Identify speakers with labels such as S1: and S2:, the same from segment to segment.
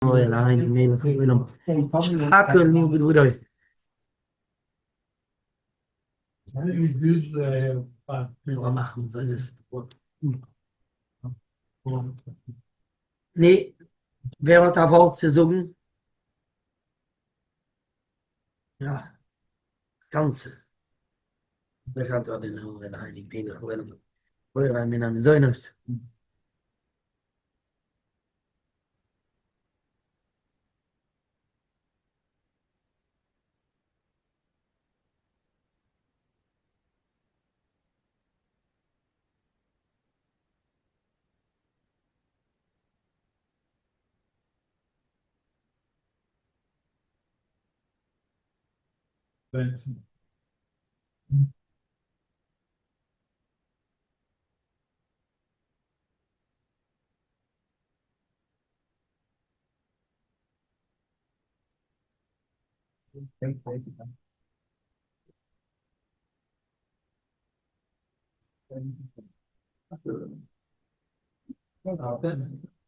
S1: العين يمين وينهم حاكر نيو بدوي يلا machen soll es nee wer hat da Wort zu sagen ja ganz wer hat da den العين يمين وينهم ويرى من الزينس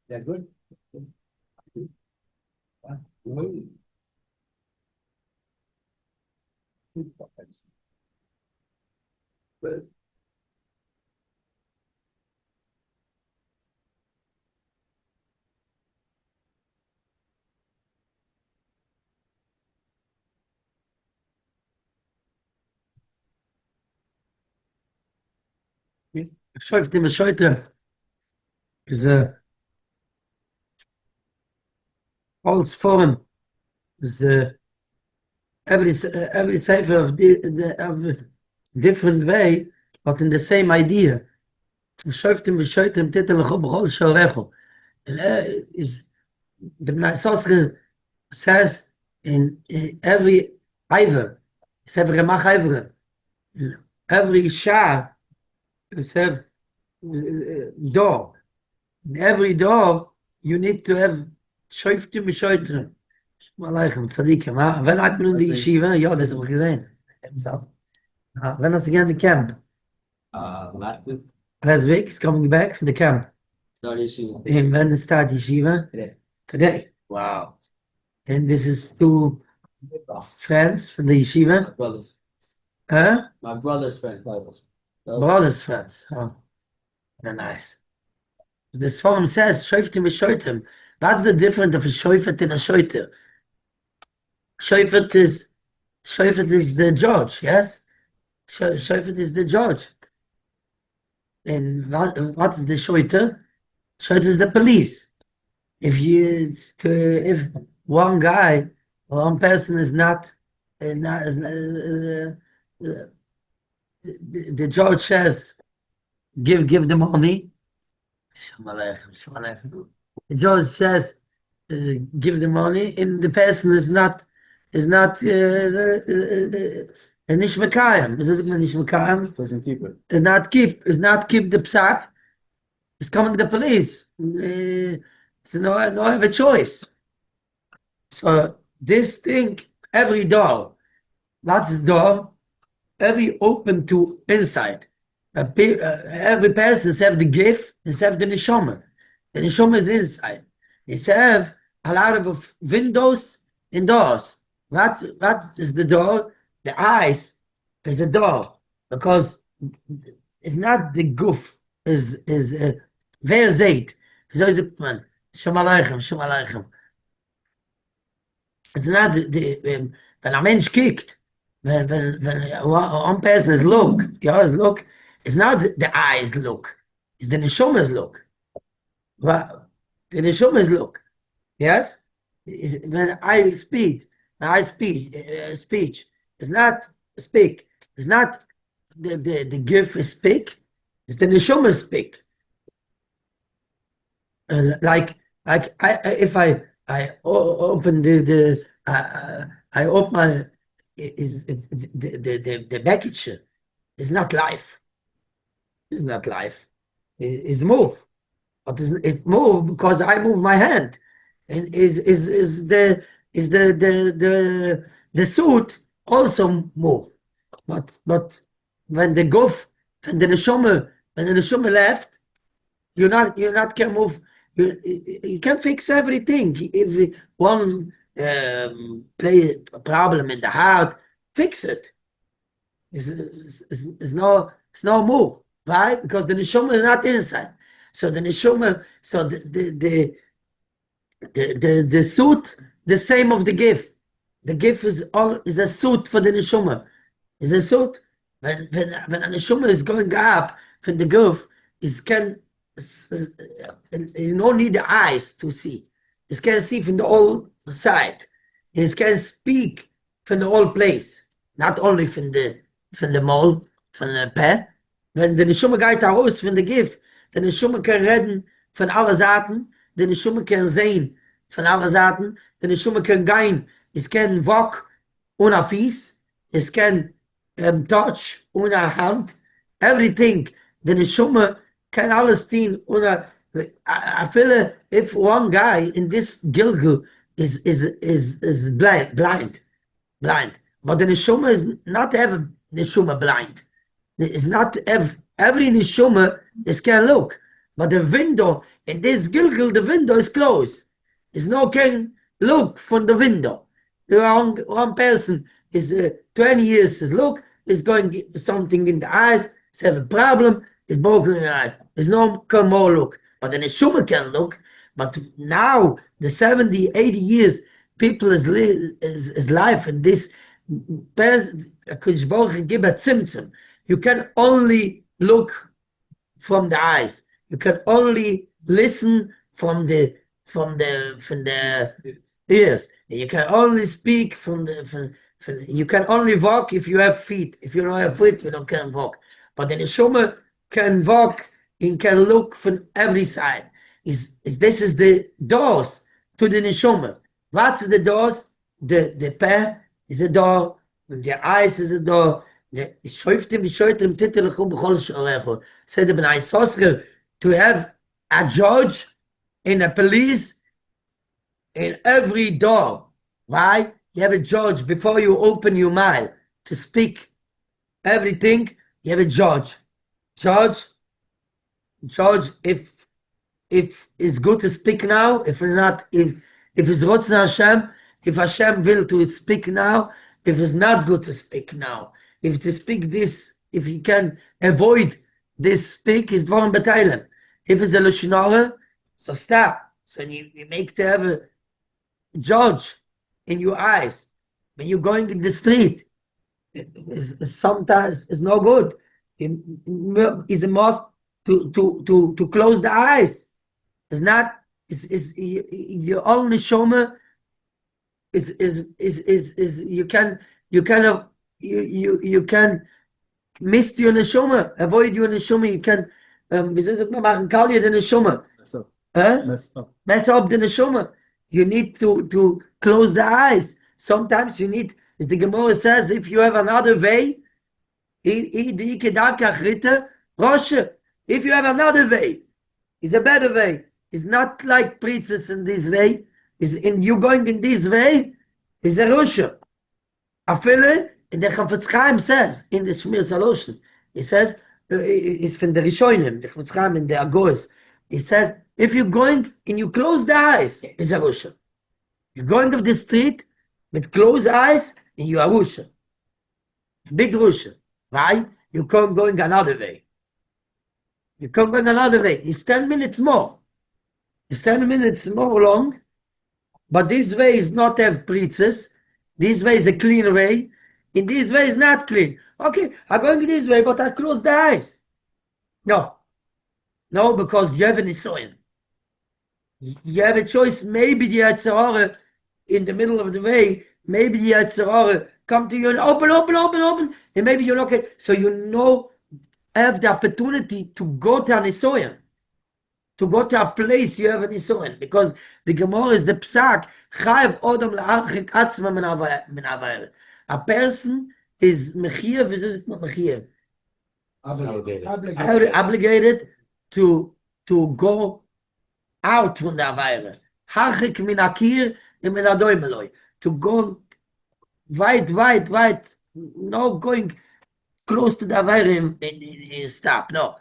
S1: sehr gut شفت مش heute is a false forum is every cipher of of different way but in the same idea شفت مش heute تتل الخبر شرخه is the Nasosre says in every Iver, it's every Mach Iver, every Shah, it's have door. In every door, you need to have Shoiftim Shoitrim. Malaichem, Tzadikim. When I been in the yeshiva, yeah, das habe ich gesehen. When was again the camp?
S2: Last week,
S1: Last week, he's coming back from the camp.
S2: started yeshiva
S1: And when start yeshiva?
S2: today.
S1: Today. Wow. And this is two friends from the yeshiva.
S2: My brothers.
S1: Huh?
S2: My brother's friend.
S1: Brothers friends. Oh, very nice. This forum says, Shoiftim v'shoitim. That's the difference of a shoifet and a shoiter. Shoifet is the judge, yes? Shoifet is the judge. And what is the shoiter? Shoiter is the police. If one guy or one person is not, the judge says, give the money. The judge says, give the money, and the person is not nicht mekayem. Nicht mekayem.
S2: Doesn't keep it.
S1: Is not keep the psak. It's coming the police. So no have a choice. So this thing, every door, what is door? Every open to inside. Every person have the gift, is have the neshama. The neshama is inside. It's have a lot of windows and doors. What is the door? The eyes is the door, because it's not the goof. Is wer seht? Wieso sagt man? Shalom aleichem. It's not when a Mensch kickt, when one person is look, it's not the eyes look, it's the neshomas look. Well, the neshomas look, yes? When I speak, speech, it's not speak, it's not the gift is speak, it's the neshoma speak. Like if I open I open my the package is not life. It's not life. It's move, but it's move because I move my hand, and is the suit also move, but when the neshama left, you're not can move You can fix everything. If one play a problem in the heart, fix it. It's no move, right? Because the neshama is not inside. So the neshama, so the suit, the same of the gift. The gift is a suit for the neshama. Is a suit. When a neshama is going up from the gift, it can you don't need the eyes to see. It can see from the whole side. It can speak from the whole place, not only from the mole, from the peh. Wenn der Neshama geht raus von der Gift, der Neshama kann reden von allen Seiten, der Neshama kann sehen von allen Seiten, der Neshama kann gehen, es kann walk ohne Fies, es kann touch ohne Hand, everything. Der Neshama kann alles tun ohne. I feel if one guy in this Gilgul is blind, but the Neshama is not ever Neshama blind. It's not every neshama is can look, but the window in this Gilgul, the window is closed. There's no can look from the window. One person is 20 years is look, is going something in the eyes, is have a problem, is broken in the eyes. There's no can more look, but the neshama can look. But now the 70, 80 years people is life in this. Give a tzimtzum. You can only look from the eyes. You can only listen from the ears. You can only speak from you can only walk if you have feet. If you don't have feet, you don't can walk. But the neshama can walk and can look from every side. This is the doors to the neshama. What's the doors? The peh is a door, and the eyes is a door. Said to have a judge and a police in every door. Why? You have a judge before you open your mouth to speak everything. You have a judge. Judge, if it's good to speak now, if it's not, if it's Rotzen Hashem, if Hashem will to speak now, if it's not good to speak now. If to speak this, if you can avoid this speak, is dvorim beteilim. If it's a lashon, so stop. So you make to have a judge in your eyes when you're going in the street. Sometimes it's no good. It's a must to close the eyes. It's not. Is your only shoma. Is you can miss your neshama, avoid your neshama. You can wie soll ich noch machen? Kalje the neshama. Mess up the neshama. You need to close the eyes. Sometimes you need, as the Gemara says, if you have another way, if you have another way, it's a better way. It's not like preachers in this way. Is in you going in this way is a Rusha. Afile, and the Chafetz Chaim says in the Shmir Saloshim, he says, it's from the Rishonim, the Chafetz Chaim in the Agois. He says, if you're going and you close the eyes, it's a Rusha. You're going off the street with closed eyes, and you are Rusha. Big Rusha. Right? You can't go another way. You can't go another way. It's 10 minutes more. It's 10 minutes more long. But this way is not have pretzes. This way is a clean way. In this way is not clean. Okay, I'm going this way, but I close the eyes. No. No, because you have an Nisoyan. You have a choice. Maybe the Yetzirah in the middle of the way, maybe the Yetzirah come to you and open. And maybe you're not okay. So have the opportunity to go to an Nisoyan. To go to a place you have an Isurin, because the Gemara is the Psak, Chayav Odom La'archik Atzma min Avayel. A person is Mechir, Mechir? Obligated to go out from the Avayel. Harchik min Akir and min Adoim Eloi. To go wide, no going close to the Avayel and stop, no.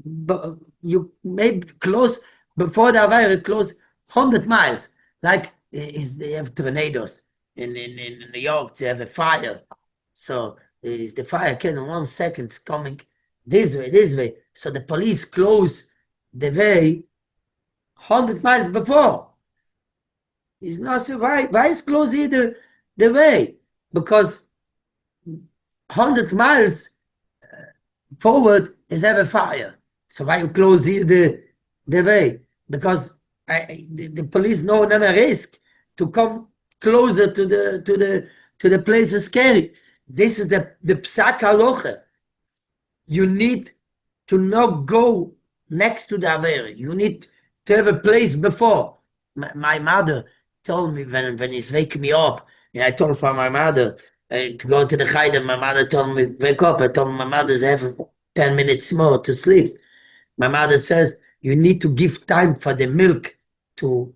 S1: But you may be close before the Avera close 100 miles. Like they have tornadoes in New York, they have a fire. So is the fire can in 1 second coming this way. So the police close the way 100 miles before. It's not so why is close here the way? Because 100 miles forward is have a fire. So why you close here the way? Because the police know never risk to come closer to the place is scary. This is the psak halacha. You need to not go next to the Avera. You need to have a place before. My mother told me when he's waking me up, and I told for my mother to go to the Chayda. My mother told me, wake up. I told my mother's having 10 minutes more to sleep. My mother says, you need to give time for the milk to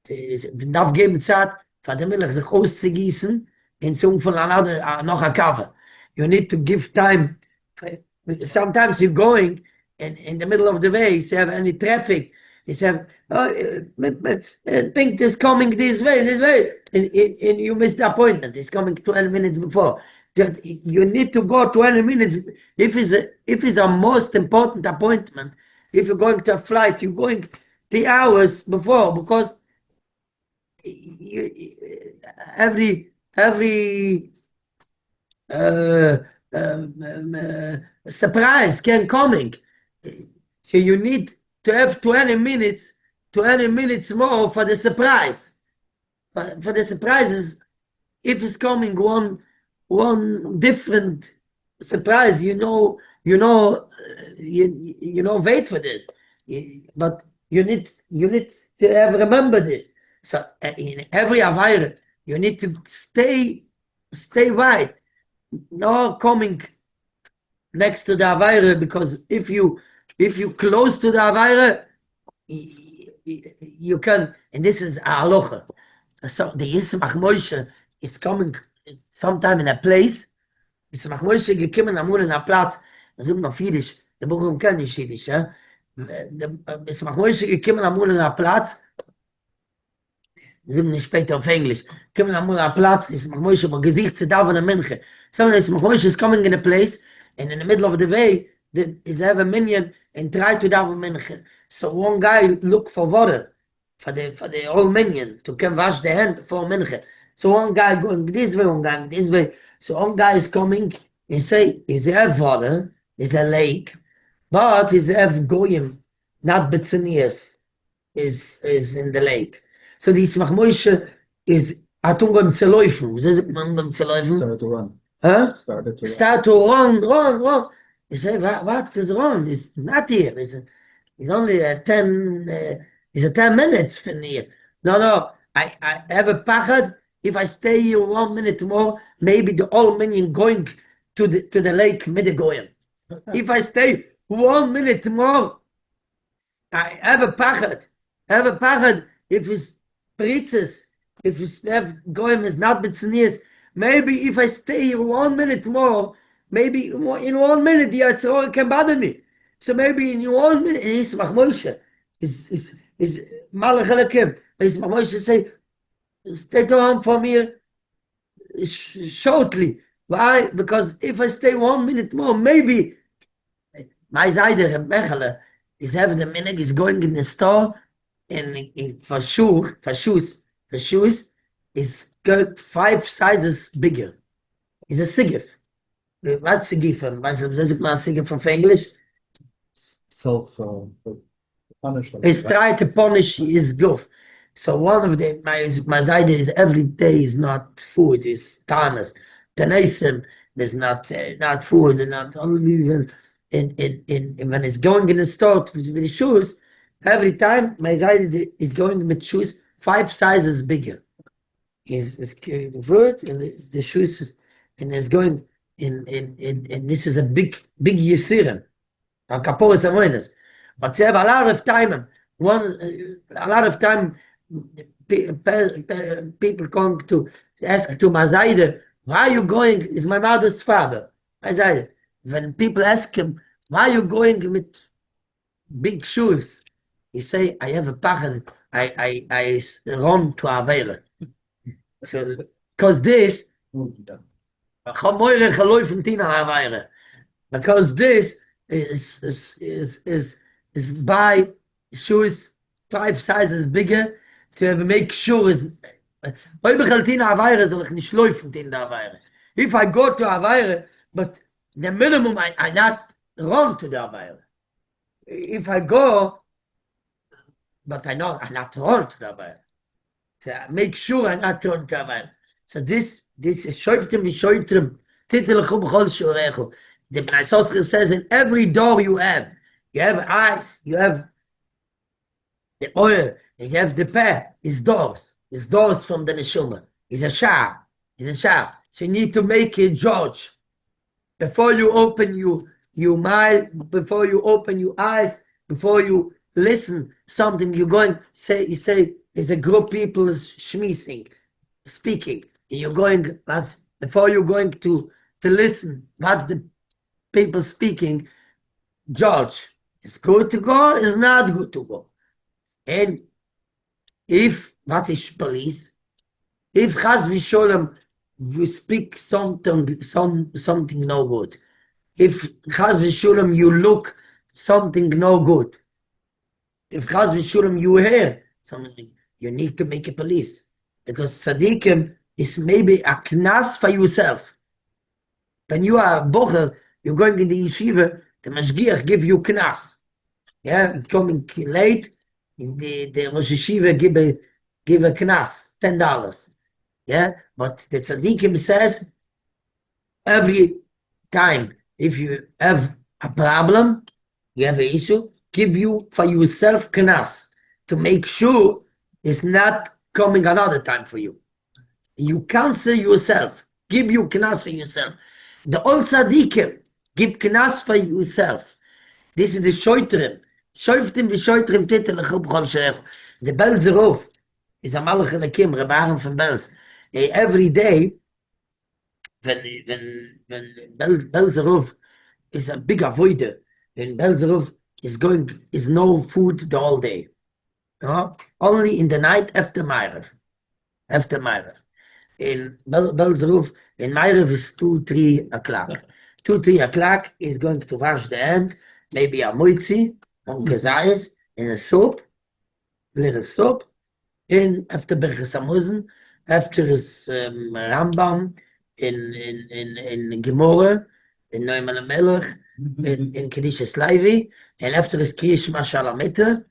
S1: darf geben Zeit für die Milch sich auszugießen in Zung von noch a cover. You need to give time. Sometimes you're going and in the middle of the way, you have any traffic, you have pink is coming this way, and you miss the appointment. It's coming 20 minutes before. You need to go 20 minutes. If it's a most important appointment, if you're going to a flight, you're going 3 hours before, because every surprise can coming. So you need to have 20 minutes more for the surprise. For the surprises, if it's coming one different surprise, you know, wait for this. But you need to remember this. So in every Avira, you need to stay right, not coming next to the Avira, because if you close to the Avira, you can, and this is halacha. So the Yismach Moshe is coming sometime in a place. Yismach Moshe gekommen amul in a Platz. Das ist noch Jiddisch. Der Buchum kann nicht Jiddisch, ja. Yismach Moshe gekommen amul in a Platz. Wir sind nicht später auf Englisch. Kommen amul in a Platz. Yismach Moshe aber Gesicht zu da von der Minche. Sometimes Yismach Moshe is coming in a place, and in the middle of the way, is have a minion and try to daven mincha. So one guy look for water for the whole minion to come wash the hand before mincha. So one guy going this way, one guy this way. So one guy is coming and say, is there water? Is a lake, but is have goyim, not betzenias, is in the lake. So this Machmoishe is atungam zeloifen. Was is it?
S2: Started to run.
S1: Huh?
S2: Start to run.
S1: Run. You say, what is wrong? It's not here. It's only 10 minutes from here. No. I have a pachad. If I stay here 1 minute more, maybe the whole minion going to the lake Midigoyim. If I stay 1 minute more, I have a pachad. If it's pritzes, if it's have goyim is not betznius, maybe if I stay here 1 minute more, maybe in 1 minute the Yatzor can bother me. So maybe in 1 minute, Yismach Moshe is Malach Elakim. Yismach Moshe say, stay home from here shortly. Why? Because if I stay 1 minute more, maybe my Zayder Mechele is having the minute is going in the store, and for shoes is 5 sizes bigger. It's a sigif. What's sigif? Weißt du, sigif from English?
S2: Self punish.
S1: It's trying to punish his goof. So one of my idea is every day is not food, is tanas. Tanaisim is not food, not only even when it's going in the store with the shoes, every time my idea is going with shoes 5 sizes bigger. Is word and the shoes is, and is going in this is a big yisirim. On kaporas avodas. But they have a lot of time. A lot of time people come to ask to Mazaide, why are you going? Is my mother's father. Mazaide. When people ask him, why are you going with big shoes? he say, I have a pachad, I run to Avera. So, because this, Chamoire Chaloi from Tina Avera. Because this is buy shoes 5 sizes bigger to make sure is Oy bechaltin Avera soll ich nicht laufen in der Avera. If I go to Avera, but the minimum I not run to the Avera. If I go, but I not run to the Avera. To make sure I not run to Avera. So this is shoiftim v'shoitrim titel chum chol shorechu. The Bnei says in every door you have eyes, you have the oil, and you have the peh, is doors. It's doors from the neshama. It's a shah. It's a shah. So you need to make it George. Before you open your mind, before you open your eyes, before you listen something, you're going you say there's a group of people is schmeasing, speaking, and you're going before you're going to listen. What's the people speaking? Judge, it's good to go, it's not good to go. And if what is police, if Chas v'Sholem you speak something no good, if Chas v'Sholem you look something no good, if Chas v'Sholem you hear something, you need to make a police, because tzaddikim is maybe a knas for yourself. When you are a bocher, you're going in the yeshiva, the mashgiach give you knas. Yeah, coming late, the Rosh Yeshiva give a knas, $10. Yeah, but the tzaddikim says every time if you have a problem, you have an issue, give you for yourself knas to make sure it's not coming another time for you. You cancel yourself, give you knas for yourself. The old tzaddikim give knas for yourself. This is the shoitrim. Shoiftim v'shoitrim titel l'chub chol sherechu. The Belz Rov is a malach elakim, Rebbe Aaron from Belz. Every day, when Belz Rov is a big avoider, when Belz Rov is no food the whole day. Only in the night after Ma'ariv. After Ma'ariv. In Belz Rov, in Ma'ariv is 2-3 o'clock. 2-3 o'clock is going to wash the hand, maybe a moitzi, on kezayis, in a soup, little soup, and after Berches Hamuzen, after his Rambam, in Gemorah, in Neumann Melech, in Kedishas Leivi, and after his Kriyish Mashal Amitter,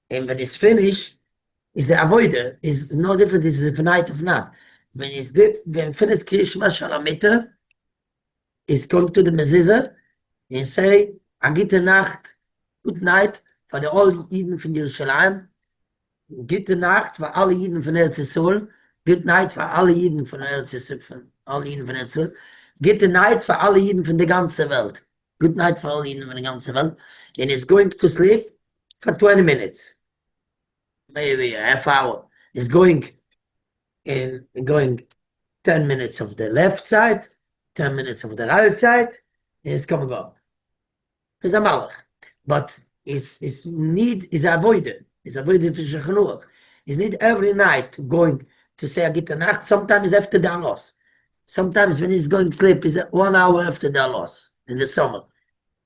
S1: and when it's finished, is the avoider, is no different, is the night of not. When finished Kriyish Mashal Amitter, is come to the mezuzah and say, Agite Nacht, good night, for the all Yidden von Yerushalayim, gute Nacht für alle Jiden von Eretz Yisrael, good night für alle Jiden von Eretz Yisrael, alle Jiden von Eretz Yisrael, gute night für alle Jiden von der ganzen Welt, good night für alle Jiden von der ganzen Welt, and he's going to sleep for 20 minutes, maybe a half hour. He's going 10 minutes of the left side, 10 minutes of the right side, and he's coming up. He's a malach, but his need is avoided. Is avoided for Shechnuach. Is need every night going to say Agita Nacht. Sometimes after the loss. Sometimes when he's going to sleep, is 1 hour after the loss in the summer.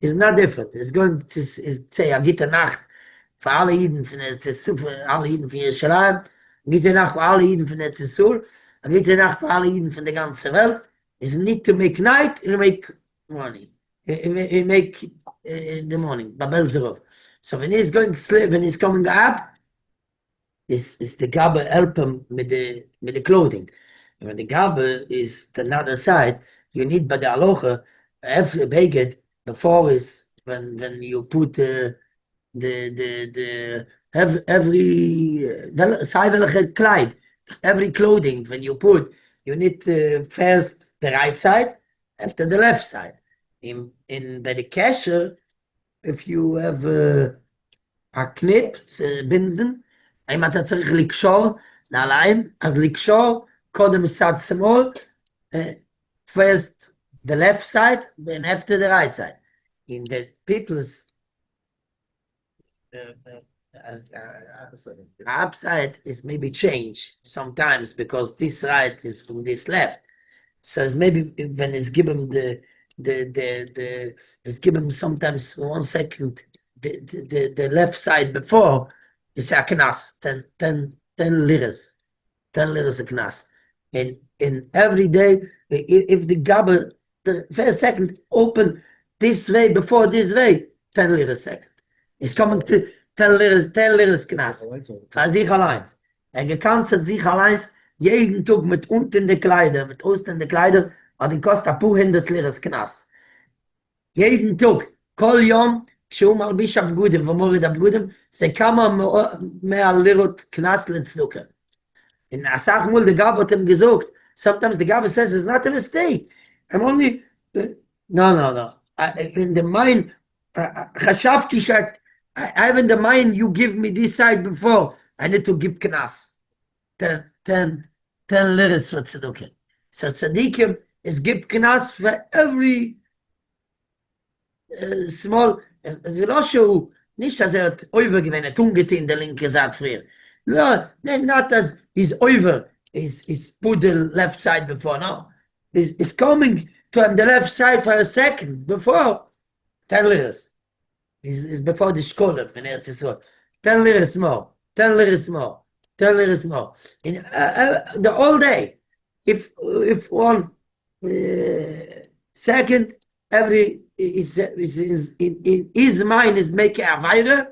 S1: It's not different. He's going to say Agita Nacht for alle Yidden von alle Yidden von Yerushalayim. Agita Nacht for alle Yidden von Eretz Yisrael. Agita Nacht for alle Yidden von der ganzen Welt. Is need to make night and make morning. He make in the morning. Babel Zerov. So when he's going to sleep, when he's coming up, is the Gabba help him with the clothing. And when the Gabba is the other side, you need by the aloha every beged before is when you put every clothing when you put, you need first the right side after the left side. In by the kasher, if you have a knip binden, אם אתה צריך לקשור נעליים, אז לקשור קודם מצד שמאל, first the left side, and after the right side. In the people's the upside is maybe change sometimes because this right is from this left. So it's maybe when it's given the it's given sometimes 1 second the left side before is a knas, 10 liras. 10 liras a knas. And in every day, if the gabber the first second open this way before this way, 10 liras second. It's coming to 10 liras knas. Für sich allein. Gekanzelt sich allein jeden Tag mit unten de Kleider, mit osten de Kleider, hat die kostet ein paar hundert liras knas. Jeden Tag, kol yom, כשהוא מלביש הבגודים ומוריד הבגודים, זה כמה מהלירות קנס לצדוקה. In Asach Mul, the Gabbat him gesagt, sometimes the Gabbat says it's not a mistake. I'm only, no. In the mind, Chashavti Shak, I have in the mind, you give me this side before, I need to give Knas. 10 liras for Tzedukah. So Tzedikim is give Knas for every small, Zlotchover, nicht, dass hat übergewinnt, ungetein der linke Seite früher. No, not as he's over, he's put the left side before, no. He's coming to him the left side for a second before 10 liras. He's before the scholar, when it's so 10 liras more, 10 liras more, 10 liras more. In the whole day, if one second, every in his mind is making a virus,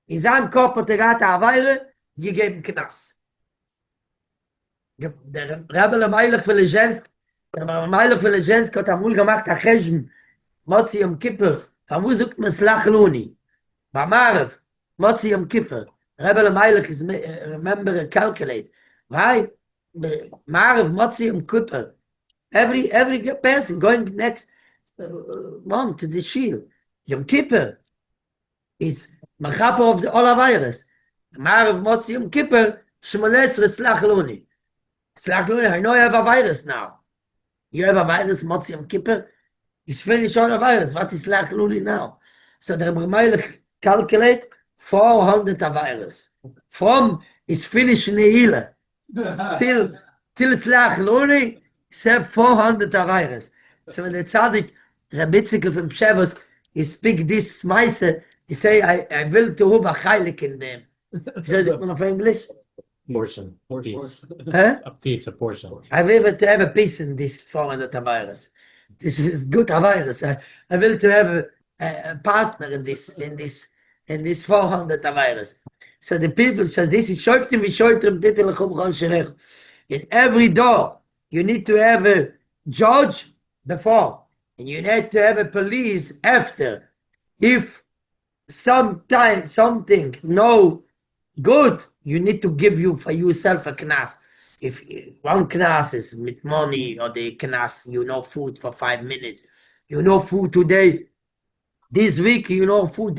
S1: his unkopper a virus, gegeben Knas. Der Rebbe Meiler für Lejensk, hat amul gemacht a Cheshm, Motzi Yom Kippur, wo sucht man Slach Luni? Bei Marev, Motzi Yom Kippur. Rebbe Meiler is remember calculate. Why? Marev, Motzi Yom Kippur. Every person going next month to the Shil. Yom Kippur is Machapo of the Ola virus. Marav Motzi Yom Kippur, Shmoles Slach Luni. Slach Luni, I know you have a virus now. You have a virus, Motzi Yom Kippur? It's finished all the virus. What is Slach Luni now? So the Rebbe Meilich calculate 400 a virus. From is finished Neila till Slach Luni, it's have 400 a virus. So when the Tzaddik, Rebitzikel from Pshevos, he speak this Meise, he say, I will to have a chaylik in them. Says it in English?
S2: Portion. Piece.
S1: Huh?
S2: A piece, a portion.
S1: I will to have a piece in this 400 virus. This is good virus. I will to have a partner in this 400 virus. So the people says this is in every door you need to have a judge before and you need to have a police after. If sometime something no good, you need to give you for yourself a knas. If one knas is with money or the knas, food for 5 minutes, food today, this week, food,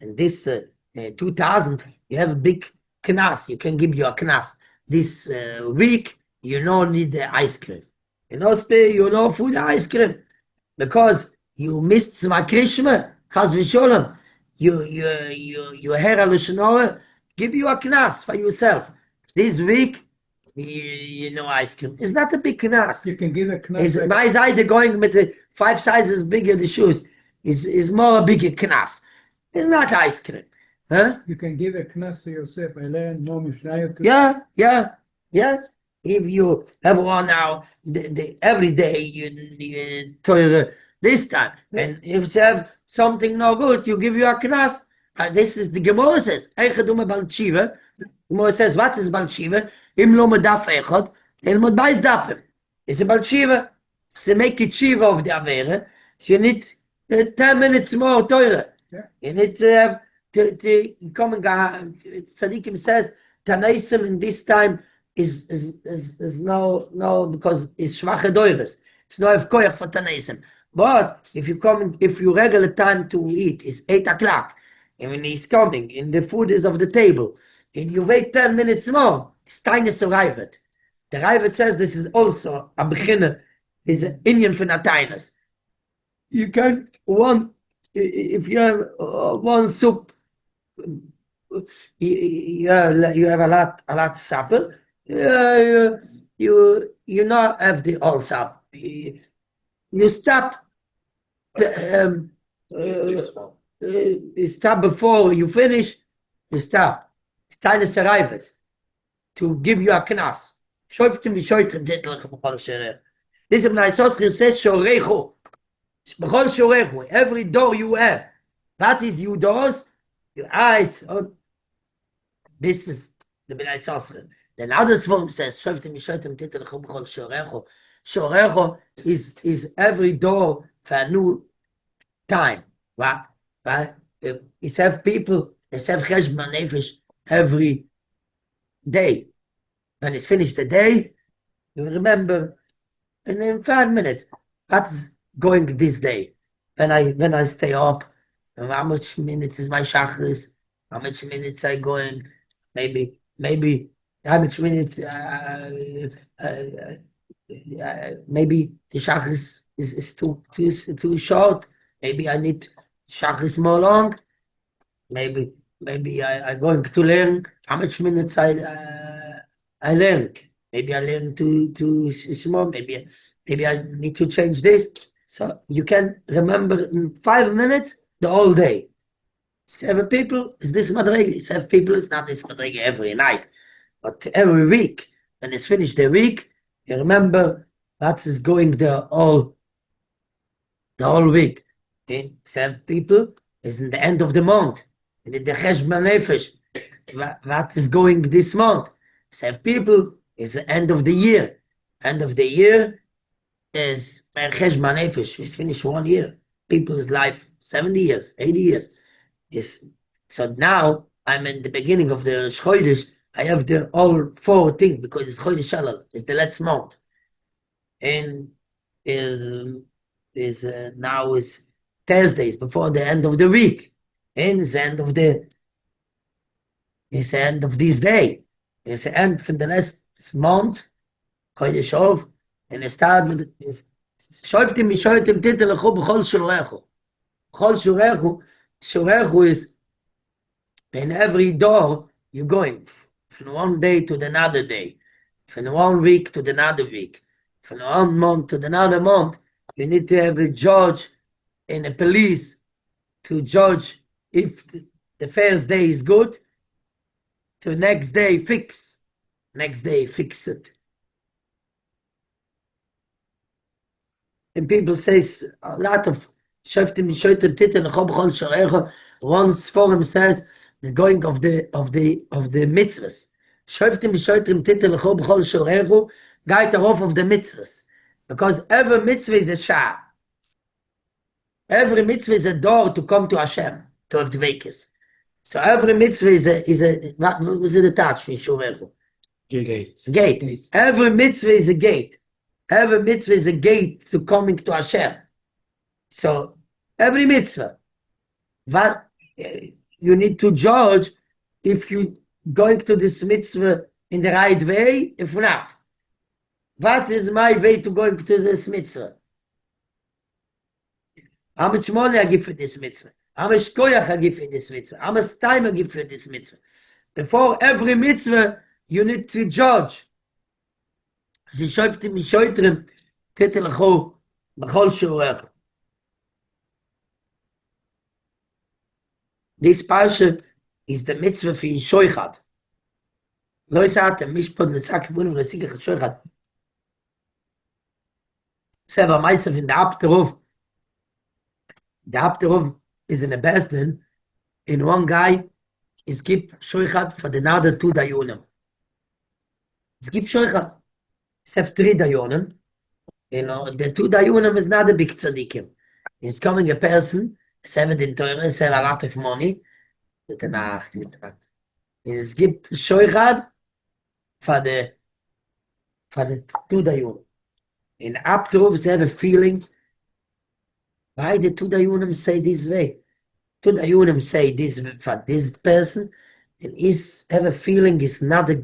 S1: and this 2000, you have a big knas, you can give you a knas. This week, you don't need the ice cream. Food ice cream. Because you missed Zma Krishma, Chaz v'sholem, you hear a Lashonara, give you a knas for yourself. This week, ice cream. It's not a big knas.
S2: You can give a knas.
S1: My side going with the 5 sizes bigger the shoes is more a bigger knas. It's not ice cream. Huh?
S2: You can give a knas to yourself. I learned more Mishnayot.
S1: Yeah. If you have one now, every day you Torah this time, and if you have something no good, you give you a knas. This is the Gemara says. Gemara says, what is Balshiva? Im lo medaf echad, elmod bais dafim. It's a Balshiva. To make it shiva of the Avera, you need 10 minutes more Torah.
S2: Yeah.
S1: You need to have to come and Tzadikim says Tanaisim in this time is no because it's schwache Deures. It's no have koyach for Tanaisim. But if you regular time to eat is 8 o'clock, and when he's coming, and the food is off the table, and you wait 10 minutes more, it's Tainus Raivet. The Raivet says this is also a beginner, is an Indian for Tainus. You can if you have one soup you have a lot of supper. You not have the all supper. You stop stop before you finish. You stop. It's time to arrive to give you a knas. Shoiftim v'shoitrim titlich b'chol sherech. This is when Isoscher says shorechu. B'chol shorechu. Every door you have. That is your doors, your eyes. Oh, this is the Ben Isoscher. Then others form says shoiftim v'shoitrim titlich b'chol shorechu. Shorechu is every door for a new time. Right? Right? It's have people, it's have cheshbon nefesh every day. When it's finished the day, you remember, and in 5 minutes, what's going this day? When I stay up, and how much minutes is my shachris? How much minutes I going? Maybe how much minutes? Maybe the shachris is too short. Maybe I need shachris more long. Maybe I'm going to learn how much minutes I learn. Maybe I learn too small. Maybe I need to change this. So you can remember in 5 minutes the whole day. 7 people is this madrege. 7 people is not this madrege every night, but every week. When it's finished the week, you remember that is going the whole week. Okay? 7 people is in the end of the month. And in the cheshbon nefesh, what is going this month? 7 people is the end of the year. End of the year is cheshbon nefesh. It's finished 1 year. People's life 70 years, 80 years. So now I'm in the beginning of the Chodesh. I have the all 4 things because it's Chodesh Elul. It's the last month, and now is Thursdays before the end of the week, and it's the end of this day. It's the end from the last month, Chodesh Ov, and it started with Shoiftim Mishoitim Titelechu B'chol Shurechu. B'chol Shurechu. Shurechu is in every door you're going from one day to another day, from 1 week to another week, from 1 month to another month. You need to have a judge and a police to judge if the first day is good, to next day fix it. And people say a lot of once forum says the going of the mitzvahs. Guide off of the mitzvahs. Because every mitzvah is a shah. Every mitzvah is a door to come to Hashem, to have dveikis. So every mitzvah is a what was it attached? Gate. Every mitzvah is a gate. Every mitzvah is a gate to coming to Hashem. So every mitzvah, what you need to judge if you going to this mitzvah in the right way, if not. What is my way to going to this mitzvah? How much money I give for this mitzvah? How much koyach I give for this mitzvah? How much time I give for this mitzvah? Before every mitzvah, you need to judge. This parsha is the mitzvah for Shoichad. Lo isat mishpod letzak bunim letzikach Shoichad. Seva Meisef in the Abterov. The Abterov is in a Besdin. In one guy is keep Shoichad for the other 2 dayonim. It's keep Shoichad. It's have 3 dayonim. You know, the 2 dayonim is not a big tzaddikim. It's coming a person, 7 in Torah, have a lot of money. Mit der Nacht. Es gibt Shoichad for the 2 dayonim. In Abtrov, they have a feeling. Why the 2 dayonim say this way? 2 dayonim say this for this person, and is have a feeling it's not right,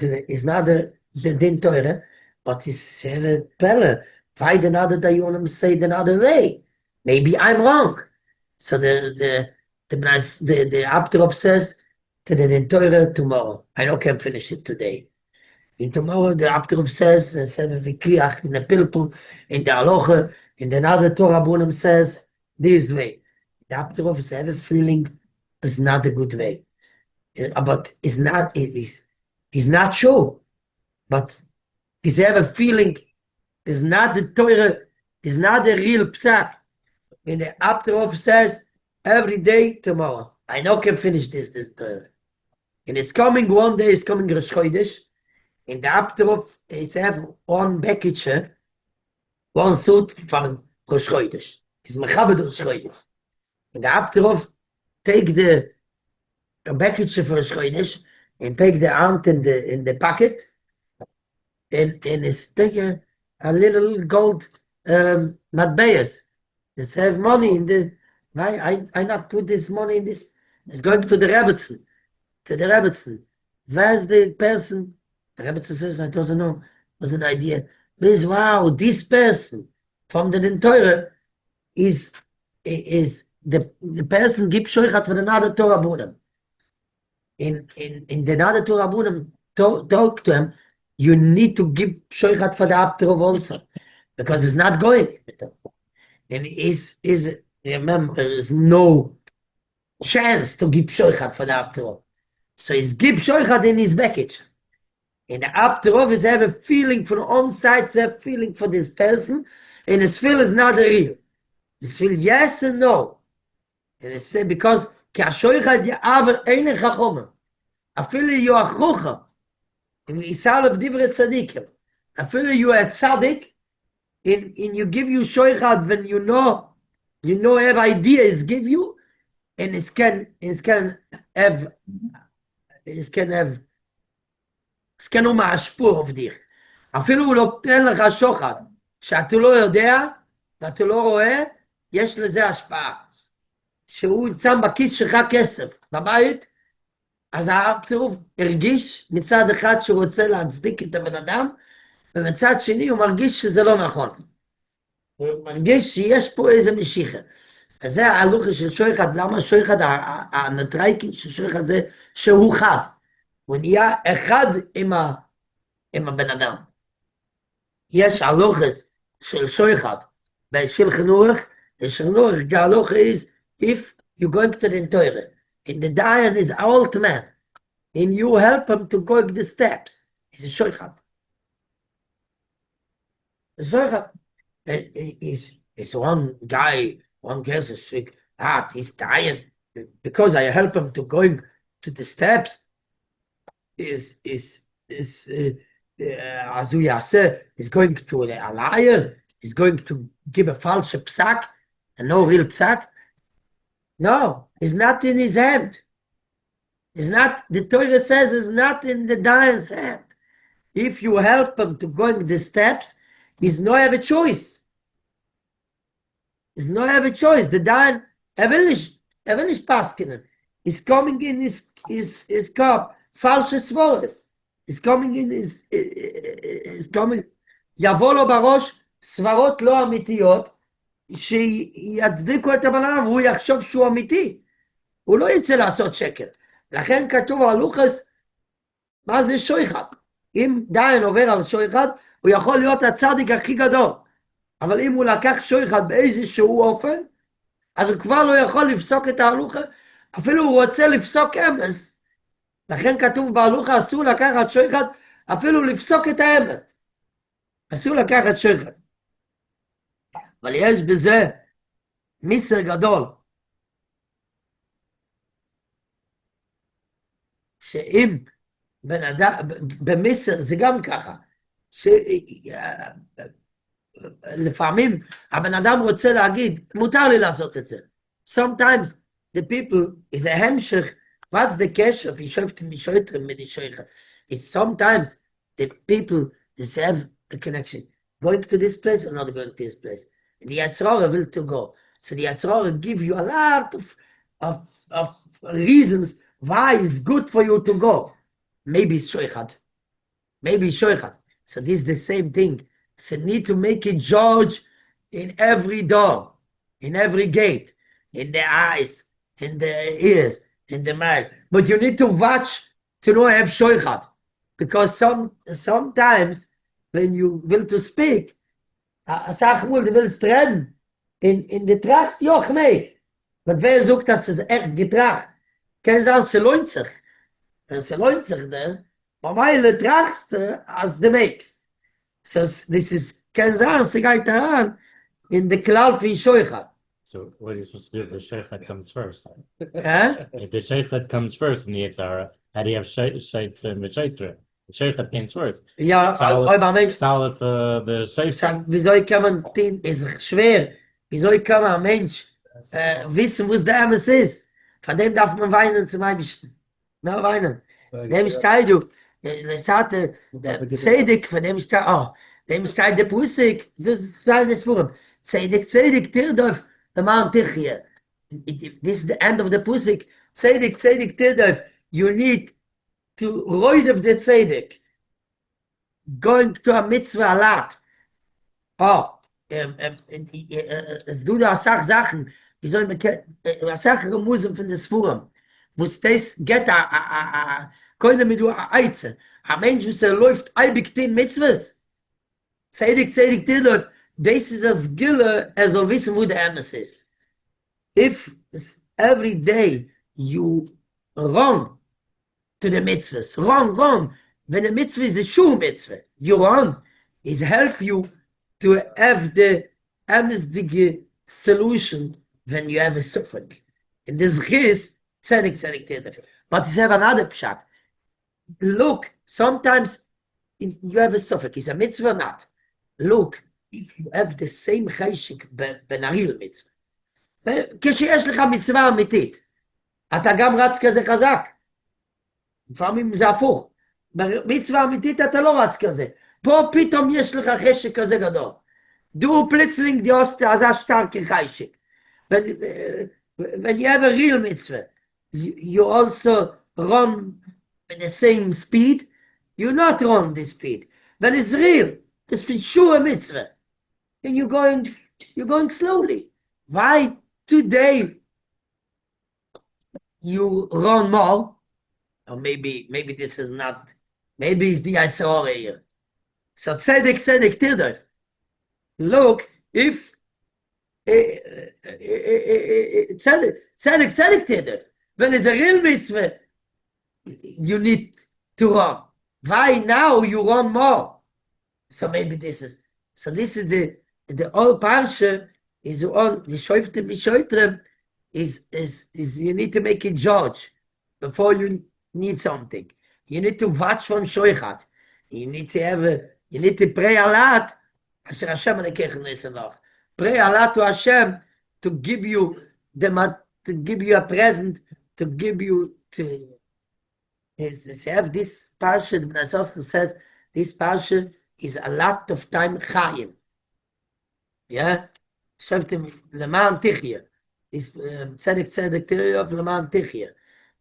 S1: it's not the din Torah, but it's have a pelle. Why the other dayonim say the other way? Maybe I'm wrong. So the the Apterov says to the Torah tomorrow. I know can finish it today. And tomorrow the Apterov says in the Pilpul, in the Aloche, in the other Torah Bunim says this way. The Apterov is have a feeling it's not a good way. But it's not true. But is have a feeling is not the Torah, is not the real psak. And the Apterov says every day tomorrow. I know can finish this the Torah. And it's coming one day, it's coming Rosh Chodesh. And the Apterov is have one package, one suit for Rosh Chodesh. It's Mechabed Rosh Chodesh. And the Apterov take the package for Rosh Chodesh and take the ant in the packet and it's take a little gold matbeas. It's have money in the. I not put this money in this. It's going to the Rebbe. To the Rebbe. Where's the person? The Rebbe says, I don't know. Was an idea. Means, wow, this person from the Torah is the person gives shoichat for another Torah Buddha. In the other Torah Buddha talk to him, you need to give shoichat for the Apterov also. Because it's not going. And remember, there is no chance to give shoichat for the Apterov. So he's give shoichat in his package. And the Apterov is have a feeling for the own side, have feeling for this person, and his feel is not real. His feel yes and no. And it's because ki shoichat ye'aver eine chachoma. Afile you a chucha. And Yisrael of divrei tzadikim. Afile you a tzadik, and you give you shoichat when you know have idea is give you, and it can have השפוע auf dich. אפילו הוא נותן לך שוחד, שאתה לא יודע, ואתה לא רואה, יש לזה השפעה. שהוא שם בכיס שלך כסף, בבית, אז הצירוף הרגיש מצד אחד שהוא רוצה להצדיק את הבן אדם, ומצד שני הוא מרגיש שזה לא נכון. הוא מרגיש שיש פה איזה משיכה. אז זה ההלוכה של שויחד, למה שויחד, הנטרייקי של שויחד זה שהוא חד. הוא נהיה אחד עם הבן אדם. יש הלוכס של שויחד, בשולחן ערוך, בשולחן ערוך, the halacha is, if you're going to the Torah, and the Dayan is an old man, and you help him to go the steps, it's a shoichad. A shoichad is one guy, one person speak, this Dayan, because I help him to going to the steps, is as we are say, is going to a liar, is going to give a false psak, and no real psak. No, it's not in his hand. It's not, the Torah says it's not in the Dayan's hand. If you help him to going the steps, he's no have a choice. He's no have a choice. The Dayan, er will nicht paskinen. He's coming in his cup, falsche svores. He's coming in he's coming, יבוא לו בראש סברות לא אמיתיות, שיצדיקו את הבן אדם, והוא יחשוב שהוא אמיתי. הוא לא יצא לעשות שקר. לכן כתוב על לוחס, מה זה שויחד? אם דיין עובר על שויחד, הוא יכול להיות הצדיק הכי גדול. אבל אם הוא לקח שויחד באיזשהו אופן, אז הוא כבר לא יכול לפסוק את ההלוכה, אפילו הוא רוצה לפסוק אמס. לכן כתוב בהלוכה, אסור לקחת שויחד, אפילו לפסוק את האמת. אסור לקחת שויחד. אבל יש בזה מסר גדול. שאם בן אדם, במסר זה גם ככה, שלפעמים הבן אדם רוצה להגיד, מותר לי לעשות את זה. Sometimes the people, is a המשך, what's the קשר, וישבתם משויטרים מנישויך, is sometimes the people is have a connection, going to this place or not going to this place. And the Yetzirah will to go. So the Yetzirah give you a lot of reasons why it's good for you to go. Maybe it's shoichad. Maybe it's shoichad. So this is the same thing. So need to make it judge in every door, in every gate, in the eyes. in the ears, in the mouth. But you need to watch to not have shoichat. Because sometimes when you will to speak, sag mal, du willst reden, in de trachst joch mee. Want wer sucht, dass es echt getracht? Kein sagen, se lohnt sich. Se lohnt sich, ne? Aber weil trachst als de meekst. So this is, kein sagen, se geht daran, in de Klau von Scheuchat.
S2: So what are you supposed to do if the sheikhat comes first?
S1: Yeah?
S2: If the sheikhat comes first in the Yitzhara, how do you have sheikh and the sheikhat came first.
S1: Ja, aber Mensch,
S2: Solid for the sheikhat.
S1: wieso kann man den, ist schwer, wieso kann man ein Mensch wissen, was der Ames ist? Von dem darf man weinen zum Eibischten. Na, weinen. Dem steht du, es hatte, der Zedek, von dem steht, dem steht der Pusik, so steht das vor ihm. Zedek, Tirdorf, der Mann Tichje. This is the end of the Pusik. Zedek, Tirdorf, you need to roid of the Zedek. Going to a mitzvah a lot. Es du da Sachen, wie soll man Sachen müssen von des Forum. Wo das get keine mit du Eize. A Mensch, was läuft albig den Mitzvahs. Zedig dir das ist das Gille, soll wissen, wo der Emes ist. If every day you run to the mitzvahs, run. When the mitzvah is a true mitzvah, you run, is help you to have the amnesty solution when you have a suffering. In this case, tzedek. But it's have another pshat. Look, sometimes you have a suffering. Is a mitzvah or not? Look, if you have the same cheshik ben a real mitzvah. כשיש לך מצווה אמיתית, אתה גם רץ כזה חזק. לפעמים זה הפוך. במצווה אמיתית אתה לא רץ כזה. פה פתאום יש לך חשק כזה גדול. Du plötzlich die hast a starke Cheshik. When you have a real mitzvah, you also run at the same speed. You not run this speed. When it's real, it's sure mitzvah. And you're going slowly. Why today you run more? Or maybe this is not, maybe it's the Isra here. So tzedek tirdov. Look, if tzedek tirdov, when it's a real mitzvah, you need to run. Why now you run more? So maybe this is the old parsha is on the shoiftim mishoitrem is you need to make a judge before you need something. You need to watch from shoichat. You need to pray a lot. Asher Hashem pray a lot to Hashem to give you a present, to give you to have this parsha. The Bnei says this parsha is a lot of time chayim. Yeah, Shoftim leman tichya. This tzedek tiryov leman tichya.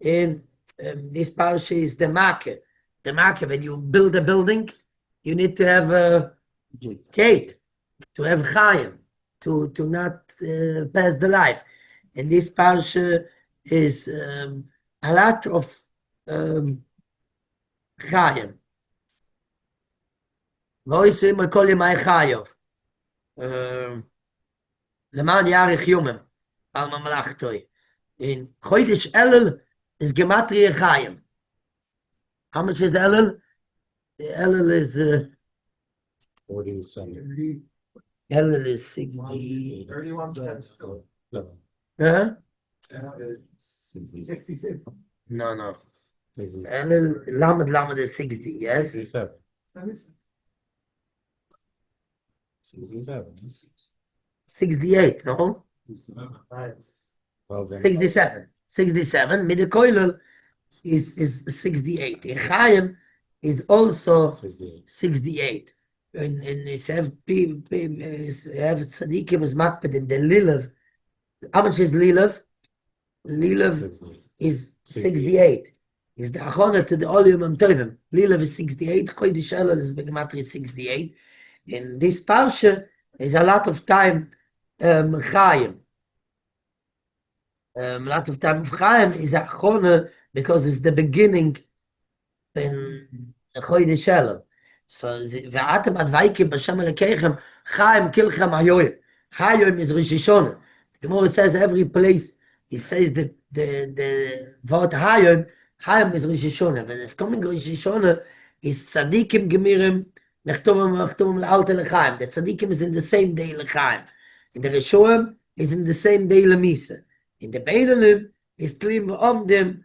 S1: And this parsha is the makkah. The makkah, when you build a building, you need to have a gate, to have chayim, to not pass the life. And this parsha is a lot of chayim. Voice immer kol yemai chayov. Leman yarich yomim, al mamlachtoy. In chodesh Elul is gematria chayim. How much is Elul? Elul is
S2: 47.
S1: Elul is 60.
S2: 31 times.
S1: Huh?
S2: 66.
S1: No. Elul lamed is 60. Yes.
S2: 67.
S1: 68. No.
S2: Well, then.
S1: 67. Mit the koilel is 68. In Chaim is also 68. And it's have tzaddikim is makbid in the lilav. How much is lilav? Lilav is 68. Is the achona to the olium tovim. Lilav is 68. Chodesh Elul is begematria 68. In this parsha is a lot of time chayim. A lot of time of Chaim is a chone because it's the beginning in Chodesh Shalom. So ve'atem advaikim b'Shem Elokeichem Chaim kilchem hayoyim. Hayoyim is Rosh Hashanah. The Gemara says every place he says the word Hayoyim. Hayoyim is Rosh Hashanah. When it's coming Rosh Hashanah is tzadikim gemirim nechtomim l'alter lechaim. The tzadikim is in the same day lechaim. In the Rishonim is in the same day lemisa. In the Beinelim is tlim v'omdim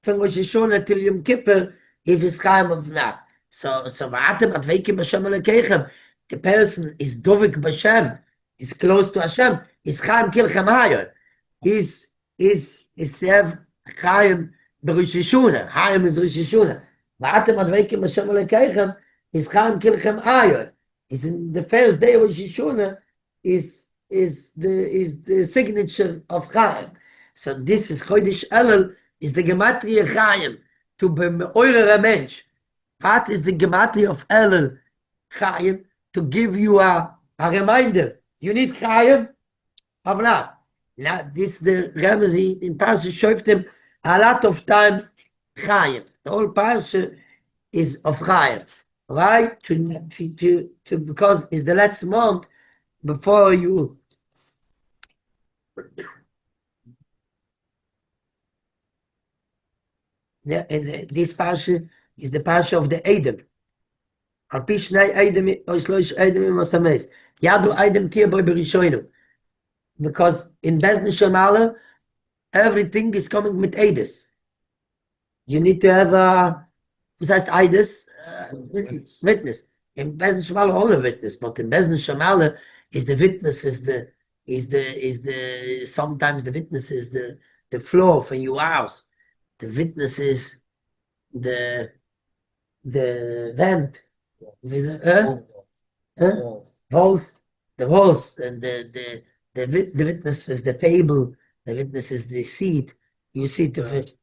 S1: from Rosh Hashanah till Yom Kippur if it's Chaim of Nat. So v'atem adveikim b'Shem Elokeichem. The person is dovik b'Shem, is close to Hashem. Is Chaim kilchem hayon. Is have Chaim b'Rosh Hashanah. Chaim is Rosh Hashanah. V'atem adveikim b'Shem Elokeichem is Chaim kilchem hayon. Is in the first day of Rosh Hashanah is the signature of Chaim. So this is Chodesh Elul is the gematria Chaim to be me'orer a mensch. What is the gematria of Elul Chaim to give you a reminder? You need Chaim? Have not. Now this the Ramsey in Parsha Shoftim a lot of time Chaim. The whole Parsha is of Chaim. Right? To because it's the last month before you and this parsha is the parsha of the Edom. Al pi shnei Edom o shlosh Edom masames. Yadu Edom tia boy berishoinu. Because in Bezdin Shemala, everything is coming with Eides. You need to have a was heißt Eides? Witness. In Bezdin Shemala only witness, but in Bezdin Shemala is the witness is the sometimes the witness is the floor from your house. The witness is the vent, walls, the walls, and the witness is the table. The witness is the seat. You see the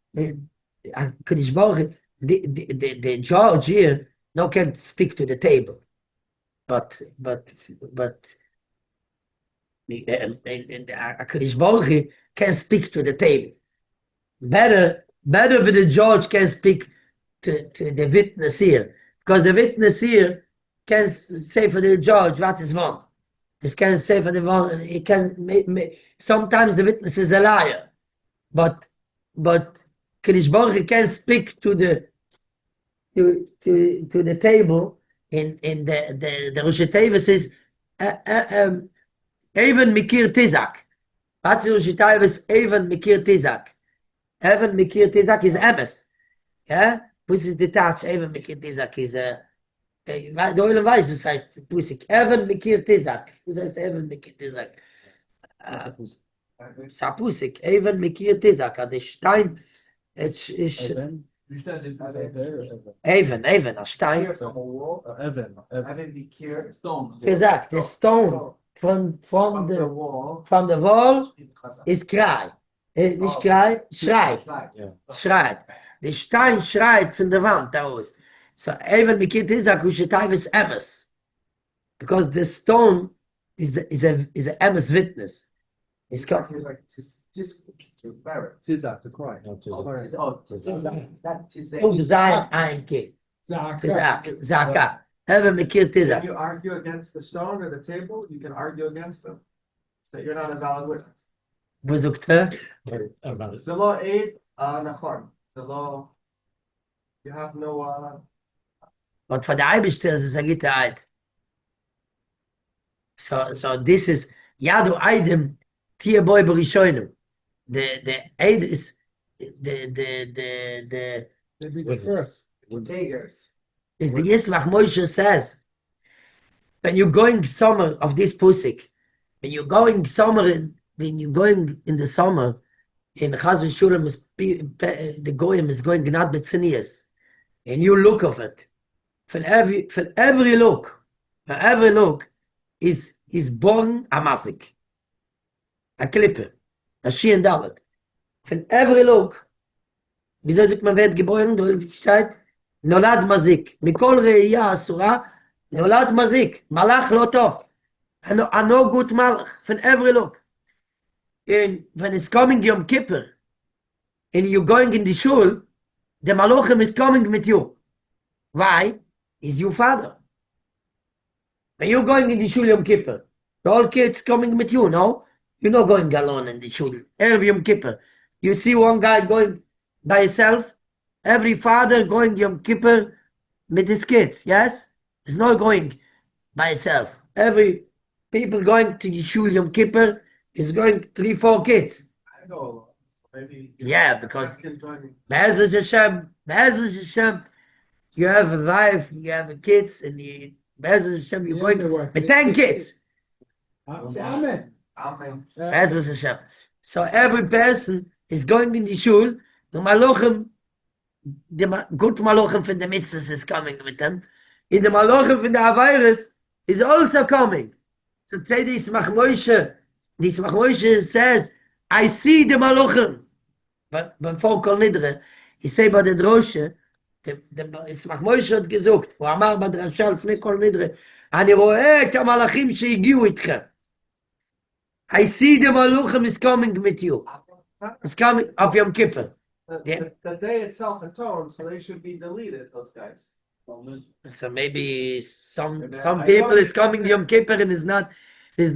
S1: judge here no can speak to the table, but Kodesh Baruch Hu can speak to the table. Better if the judge can speak to the witness here, because the witness here can say for the judge what is wrong. He can say for the wrong. He can sometimes the witness is a liar, but Kodesh Baruch Hu can speak to the table. In the Rosh Hashanah says even Mikir Tizak. What's Rosh Hashanah? Even Mikir Tizak. Even Mikir Tizak is Emes. Yeah? This is the touch. Even Mikir Tizak is the Oilem weiß, was heißt Pusik. Even Mikir Tizak. Was heißt Even Mikir Tizak? Sapusik. Even Mikir Tizak. Der Stein ist Even, a Stein.
S3: Even Mikir stone.
S1: Tizak, the stone from the wall is cry. Nicht cry, schreit. Schreit. Der Stein schreit von der Wand aus. So even Mikir Tizak Ushetayv is Emes. Because the stone is a Emes witness. It's called
S3: Tizak, to cry.
S2: No,
S1: Zayin Ein Ki. Tizak, Zaka. Even Mikir
S3: If
S1: Tizak.
S3: you argue against the stone or the table, you can argue against them. So you're not a valid witness.
S1: Wo sagt er?
S2: about it.
S3: The law aid, nachon. The law, you have no,
S1: Und von der Eibischter ist es ein guter Eid. So this is Yadu Eidem Tia Boy Berishoinu. The Eid is the
S3: first. Takers.
S1: is the Yismach Moshe says when you're going summer of this pusik, when you're going in the summer in Chaz v'Shulam the goyim is going not betzinias, and you look of it from every look is born a masik, a klippe, a shi and dalet. From every look, wieso sagt man wird geboren, du steht nolad mazik, mikol re'iyah asura nolad mazik, malach lo tov, a no good malach, from every look. And when it's coming Yom Kippur, and you're going in the shul, the Malachim is coming with you. Why? Is your father. When you're going in the shul Yom Kippur, the whole kids coming with you, no? You're not going alone in the shul. Every Yom Kippur. You see one guy going by himself, every father going Yom Kippur with his kids, yes? He's not going by himself. Every people going to the shul Yom Kippur is going 3-4 kids.
S3: I go alone. Maybe.
S1: Yeah, because
S3: Can join me.
S1: Be'ezus Hashem, you have a wife, you have kids, and Be'ezus Hashem, you're going with 10 kids.
S3: Amen.
S1: Be'ezus Hashem. So every person is going in the shul, the Malachim, the good Malachim from the mitzvahs is coming with them. In the Malachim from the Avirus is also coming. So today the Yismach Moshe says, I see the Malachim. But before Kol Nidre, he say by the Droshe, the Yismach Moshe hat gesagt, הוא אמר בדרשה לפני כל נדרה, אני רואה את המלאכים שהגיעו איתכם. I see the Malachim is coming with you. It's coming of Yom Kippur.
S3: The day itself atones, so they should be deleted, those guys.
S1: So maybe some people is coming Yom Kippur and is not.
S3: The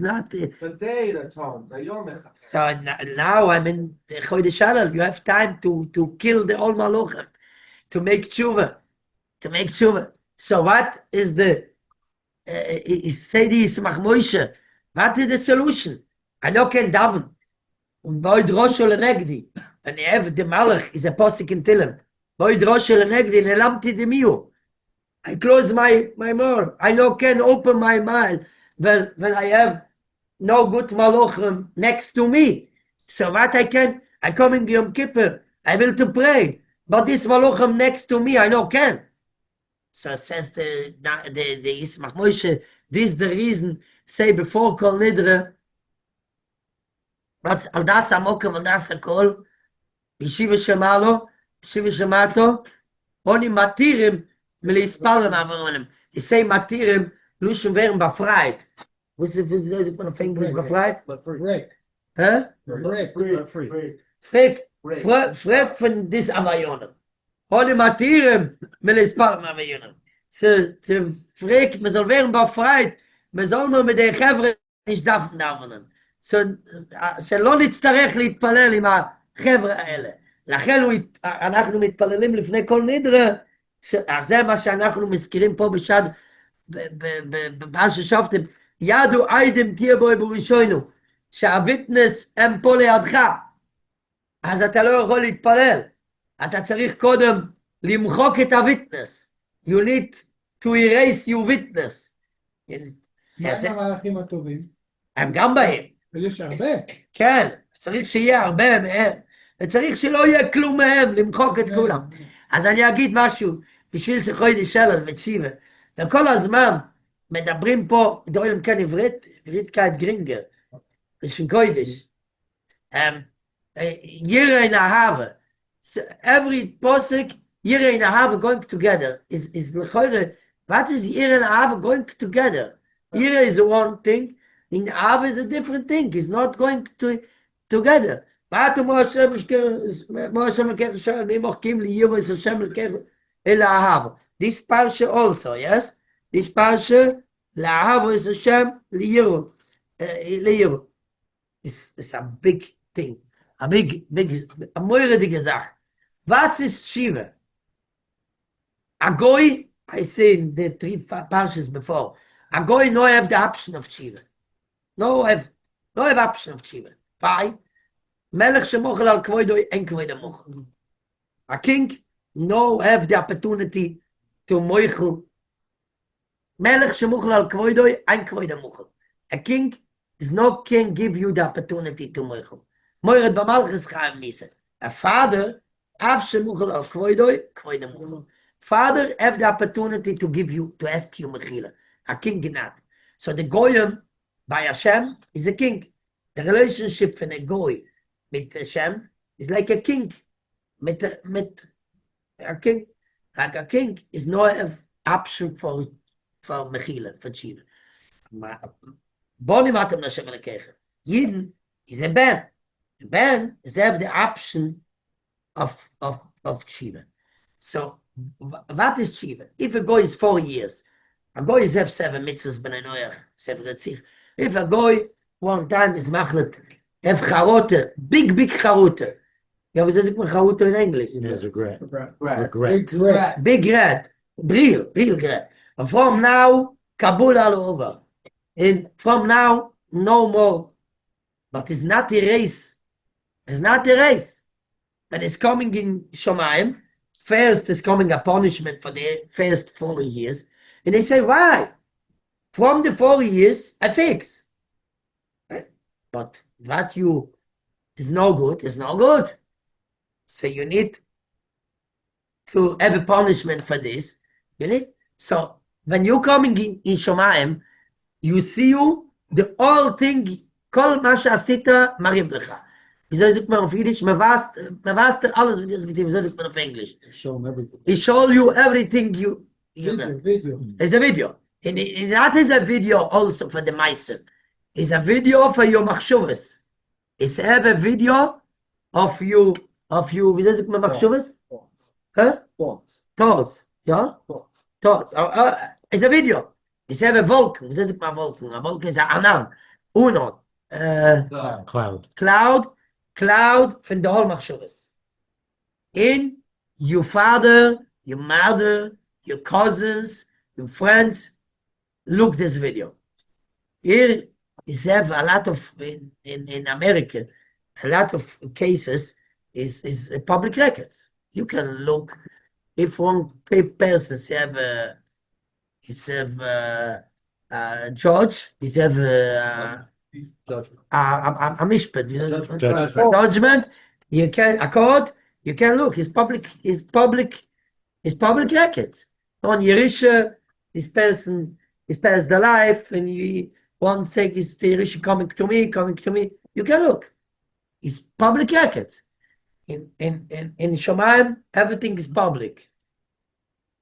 S3: day that atones, the Yom Echad.
S1: So now I'm in Chodesh Elul. You have time to kill the old Malachim, to make tshuva. So what is the? Say the Yismach Moshe. What is the solution? I know can daven. Boy drosho lenegdi. And have the Malach is a posik in Tillim. Boy drosho lenegdi nelamti de miu. I close my mouth. I know can open my mouth when I have no good malachim next to me. So what I come in Yom Kippur. I will to pray, but this malachim next to me, I know can. So says the Yismach Moshe. This is the reason. Say before Kol Nidre. But al das amokim al das akol. Bishiva shemalo, bishiva shemato. Oni matirim. Melispalem avaronim. He say matirim, luschen werden befreit. Was ist man auf Englisch befreit?
S3: Break.
S1: Huh?
S3: Break.
S1: Frek von dis avayonim. Ohne matirim, melispalem avayonim. So, frek, man soll werden befreit, man soll nur mit den Chevre nicht davenen. So, שלא נצטרך להתפלל עם החבר'ה האלה. לכן אנחנו מתפללים לפני כל נדרה, אז זה מה שאנחנו מזכירים פה בשד, במה ששופטים, ידו איידם תהיה בו בראשונו, שהוויטנס הם פה לידך, אז אתה לא יכול להתפלל, אתה צריך קודם למחוק את הוויטנס, you need to erase your witness.
S4: מה עם המלאכים הטובים?
S1: הם גם בהם.
S4: ויש הרבה.
S1: כן, צריך שיהיה הרבה מהם, וצריך שלא יהיה כלום מהם, למחוק את כולם. אז אני אגיד משהו, בשביל שחודש אלול ותשיבה, וכל הזמן מדברים פה, דוילם כן עברית כעת גרינגר, בשביל קודש, ירא אין אהבה, every posik, ירא אין אהבה going together, is לכאורה, what is ירא אין אהבה going together? ירא is one thing, in אהבה is a different thing, it's not going together. ואתה משה מקר שואל, מי מוחקים לי ירא is השם לקר, אלא אהבה. This parsha also, yes? This parsha, לאהבה is השם לירא. It's a big thing. A moirdige Sache. Was ist Shiva? A goy, I say in the 3 parshas before, a goy no have the option of Shiva. No have option of Shiva. Why? Melech shemochel al kvoidoi en kvoidoi mochel. A king no have the opportunity to moichel. Melech shemochel al kvoidoi en kvoidoi mochel. A king is no can give you the opportunity to moichel. Moiret b'malchus chaim misa. A father, av shemochel al kvoidoi, kvoidoi mochel. Father have the opportunity to give you, to ask you mechila. A king cannot. So the goyim by Hashem is a king. The relationship from a goy with Hashem is like a king. Mit a king. Like a king is no option for mechila, for Shiva. Bonim atem Hashem lekecha. Yidden is a ben. Then they have the option of tshuva. So what is tshuva? If a guy is 4 years, a guy is have 7 mitzvahs ben anoyach, 7 retzich. If a guy one time is machlet, have charote, big charote. Ja, wie soll ich mal charote in English?
S2: Is regret.
S3: Regret.
S2: Regret.
S1: Big red, real red. And from now, Kabul all over. And from now, no more. But it's not a race. It's not a race. And it's coming in Shomayim. First is coming a punishment for the first 4 years. And they say, why? From the 4 years, I fix. But what you is no good, is no good. So you need to have a punishment for this. You need. So when you coming in Shomayim, you see you the whole thing, כל מה שעשית מרים לך. wieso sagt man auf Jiddisch? Man weiß alles, wie das geht. Wieso sagt man auf Englisch?
S2: Show him everything.
S1: It show you everything you know.
S4: Video.
S1: It's a video. And that is a video also for the Meister. It's a video for your machshuvas. It's have a video of you, wieso sagt man machshuvas? Huh? Thoughts. Ja? Thoughts. It's a video. It's have a Wolken. Wieso sagt man Wolken? A Wolken is a Anan. Uno. Cloud von der Holmachschuvas. In your father, your mother, your cousins, your friends, look this video. Here is have a lot of, in America, a lot of cases is public records. You can look, if one person judge, a mishpat, judgment, you can a court, you can look. It's public records. On Yerisha, this person is past the life, and you one say is the Yerisha coming to me. You can look. It's public records. In Shomayim, everything is public.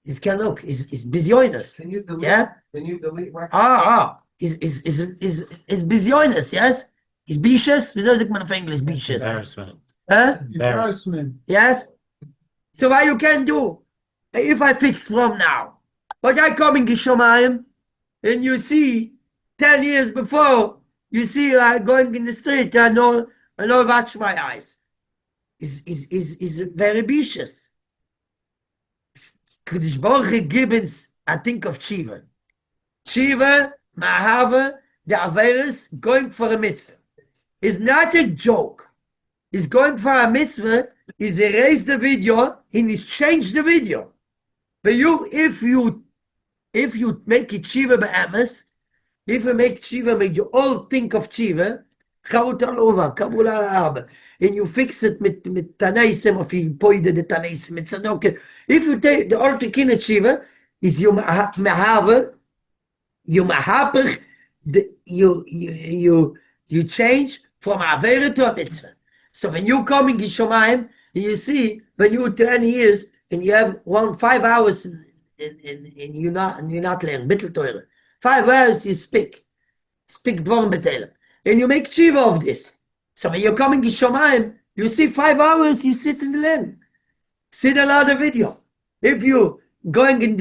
S1: You can look. It's bizioinus.
S3: Can you delete?
S1: Yeah.
S3: Can you delete records?
S1: Is bizioinus, yes? Is bishes? Wieso sagt man auf Englisch bishes?
S2: Embarrassment.
S1: Huh?
S4: Embarrassment.
S1: Yes? So what you can do, if I fix from now, but I come in Shomayim, and you see 10 years before, you see going in the street, I know watch my eyes. Is very vicious. Kodesh Baruch Hu gibbons, I think of Tshiva. Tshiva, Mahava, the Averis, going for a mitzvah. It's not a joke. He's going for a mitzvah, he's erased the video, and he's changed the video. But if you make it Tshiva be'emes, if you make Tshiva, make you all think of Tshiva, Chaut all over, Kabul al Arba, and you fix it with Tanaisim, of you poide the Tanaisim, with Tzadok. If you take the Orte Kine Tshiva, is you mahave, you mahaper, you change from Avera to a mitzvah. So when you coming in Shomayim, you see, when you're 10 years, and you have 5 hours, and you're not learning, Bittel Teure. 5 hours you speak Dvorim B'Telem. And you make tshiva of this. So when you're coming in Shomayim, you see 5 hours, you sit in the land. See the other video. If you going in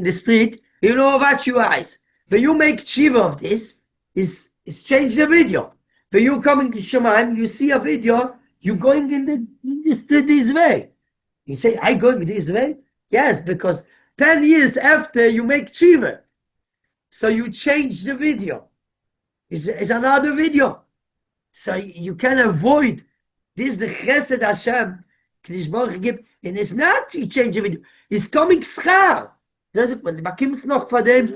S1: the street, you know what your eyes. When you make tshiva of this, is change the video. When you coming to Shomayim, you see a video, you going in the street this way. You say, I going this way? Yes, because 10 years after you make tshiva. So you change the video. It's another video. So you can avoid this, the chesed Hashem, Kodesh Baruch Hu gibt, and it's not you change the video. It's coming schar. Das sagt man, bakim es noch vor dem,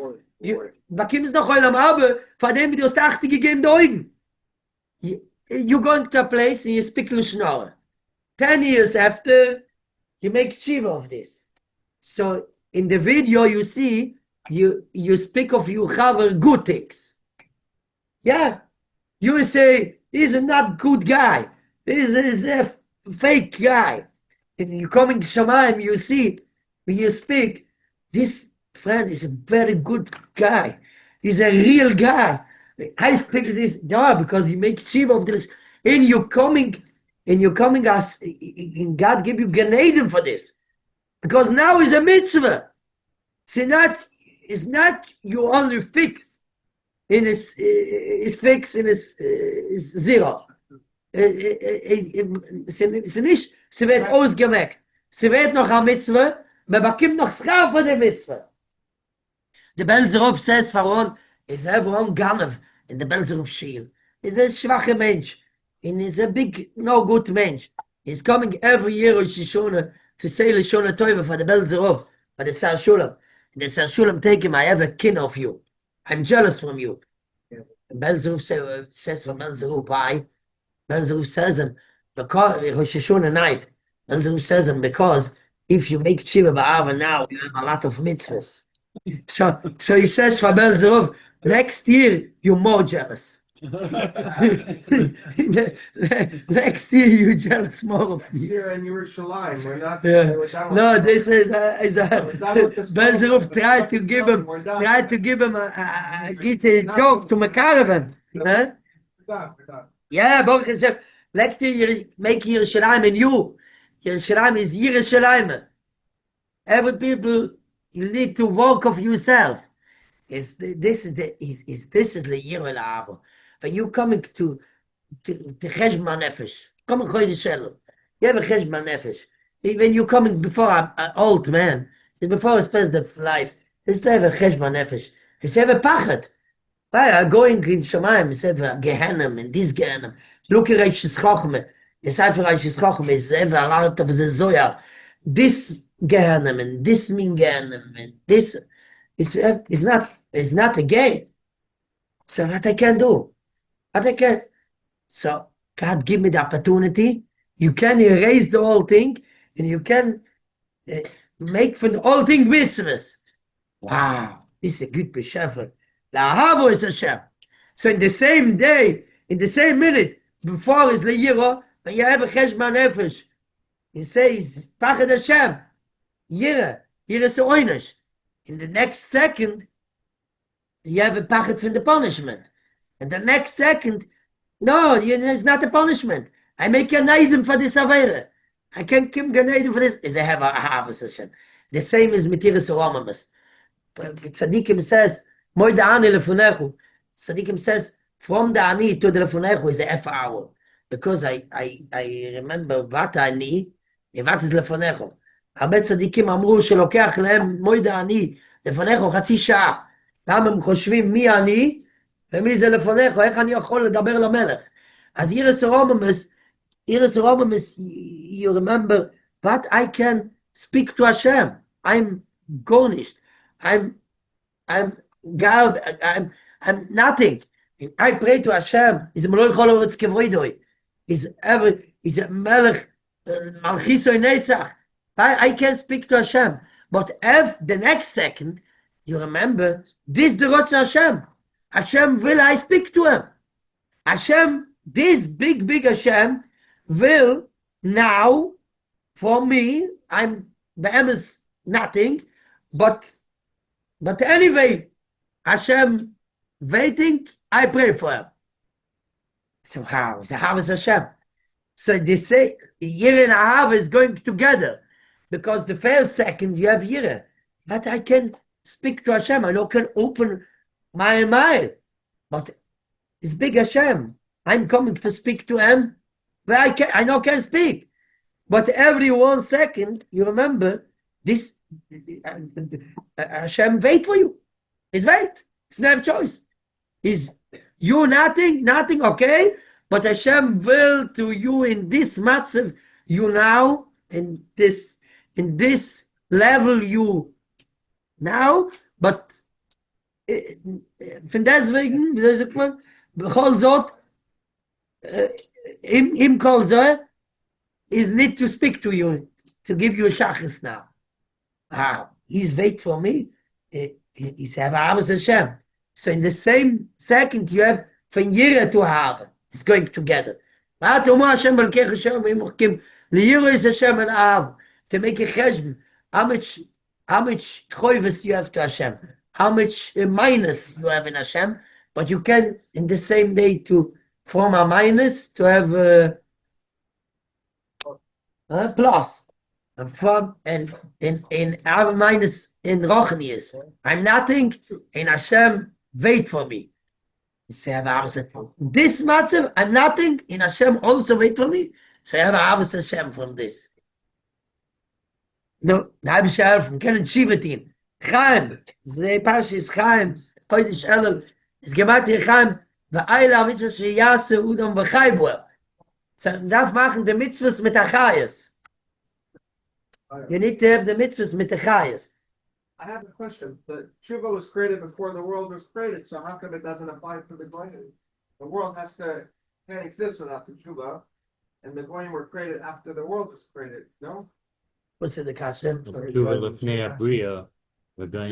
S1: bakim es noch Olam Haba, vor dem wie du hast 80 gegeben die Augen. You going to a place and you speak Lashon. 10 years after, you make tshiva of this. So in the video you see, you speak of your chaver good things. Yeah. You say, he's a not good guy. He's a fake guy. And you coming to Shamayim, you see, when you speak, this friend is a very good guy. He's a real guy. I speak this, yeah, because you make tshuva of this, and you're coming as, and God give you Gan Eden for this, because now is a mitzvah. It's not you only fix in is fix in is zero. Es nicht, sie wird ausgeweckt. Sie wird noch eine Mitzvah, man bekommt noch Schar für die Mitzvah. The Belzerov says for one, is everyone Ganav in the Belzerov Shield. He's a schwache Mensch, and he's a big, no good Mensch. He's coming every year Rosh Hashanah to say Lashon Tova for the Belzerov, for the Sar Shulam. And the Sar Shulam take him, I have a kin of you. I'm jealous from you. And Belzerov says for Belzerov, why? Belzerov says him, because Rosh Hashanah night, Belzerov says him, because if you make Shiva Ba'ava now, you have a lot of mitzvahs. So he says for Belzerov, next year you're more jealous. Next year you're jealous more of me.
S3: Here in Yerushalayim, we're not.
S1: Yeah.
S3: we're done with
S1: No,
S3: that.
S1: this is
S3: We're done with this
S1: Belzerov tried to
S3: We're
S1: give
S3: done.
S1: him
S3: We're done.
S1: get a joke to McCaravan. Huh?
S3: We're done. We're done.
S1: Yeah, Baruch Hashem. Next year you make Yerushalayim and you. Yerushalayim is Yerushalayim. Every people, you need to walk of yourself. This is the Year Avo. When you coming to Cheshbon Nefesh, coming Chodesh Elul, you have a Cheshbon Nefesh. When you coming before an old man, before his best of life, it's to have a Cheshbon Nefesh. It's have a pachet. Going in Shemaim, it's have a Gehenim and this Gehenim. Look at Reish Chochmeh. It's have Reish Chochmeh. It's have a lot of the Zohar. This Gehenim and this Min Gehenim and this. It's not a game. So what I can do? What I can. So God give me the opportunity. You can erase the whole thing, and you can make from the whole thing mitzvahs. Wow, this is a good beshefer. The Ahavo is Hashem. So in the same day, in the same minute, before is Le'yira, when you have a Cheshbon Nefesh, he says, Pachad Hashem, Yira is a oinish. In the next second, you have a pachet from the punishment. And the next second, no, it's not a punishment. I make a naidim for this avera. I can't give a naidim for this. Is I have a harvest Hashem. The same as Mitiris Romamus. Tzadikim says, Moi da ani lefunechu. Tzadikim says, from the ani to the lefunechu is a half hour. Because I remember what I need, and what is lefunechu. הרבה צדיקים אמרו שלוקח להם מויד העני לפניך חצי שעה. למה הם חושבים מי אני ומי זה לפניך, איך אני יכול לדבר למלך. אז אירס רוממס, you remember, but I can speak to Hashem. I'm garnished. I'm God, I'm nothing. I pray to Hashem. Is Melech Holoretz Kevridoi. Is a melech Malchisoy Netzach. I can speak to Hashem. But if the next second, you remember, this the Rotz Hashem. Hashem will I speak to him. Hashem, this big Hashem will now, for me, I'm the M is nothing, but anyway, Hashem waiting, I pray for him. So how is Hashem? So they say, year and a half is going together. Because the first second you have Yira. But I can speak to Hashem. I know can open my mind. But it's big Hashem. I'm coming to speak to him. But I know can speak. But every 1 second, you remember, this Hashem wait for you. He's wait. It's no choice. Is you nothing, okay? But Hashem will to you in this matzav, you now, in this level you now, but von deswegen, wie sagt man, bechol zot, im kol zeh, is need to speak to you, to give you a shachas now. He's wait for me, he's have Avos Hashem. So in the same second, you have von Yira to have, it's going together. Hashem and Av. To make a cheshbon, how much choivis you have to Hashem, how much minus you have in Hashem, but you can in the same day to from a minus to have a plus. And from and in have a minus in Rochnius. I'm nothing, and Hashem wait for me. This matter, I'm nothing, and Hashem also wait for me. So I have a Havas Hashem from this. No, da habe ich helfen, können Shivatin. Chaim, the Pash is Chaim, Kodesh Elul, is gemacht hier Chaim, Ve'ayla mitzvah sheyase udam v'chaybo. Man darf machen die Mitzvahs mit Achayas. You need to have the Mitzvahs mit Achayas.
S3: I have a question. The tshuva was created before the world was created, so how come it doesn't apply to the goyim? The world can't exist without the tshuva, and the goyim were created after the world was created. No.
S1: What's the kasha?
S2: Tshuva לפני הבריאה, וגם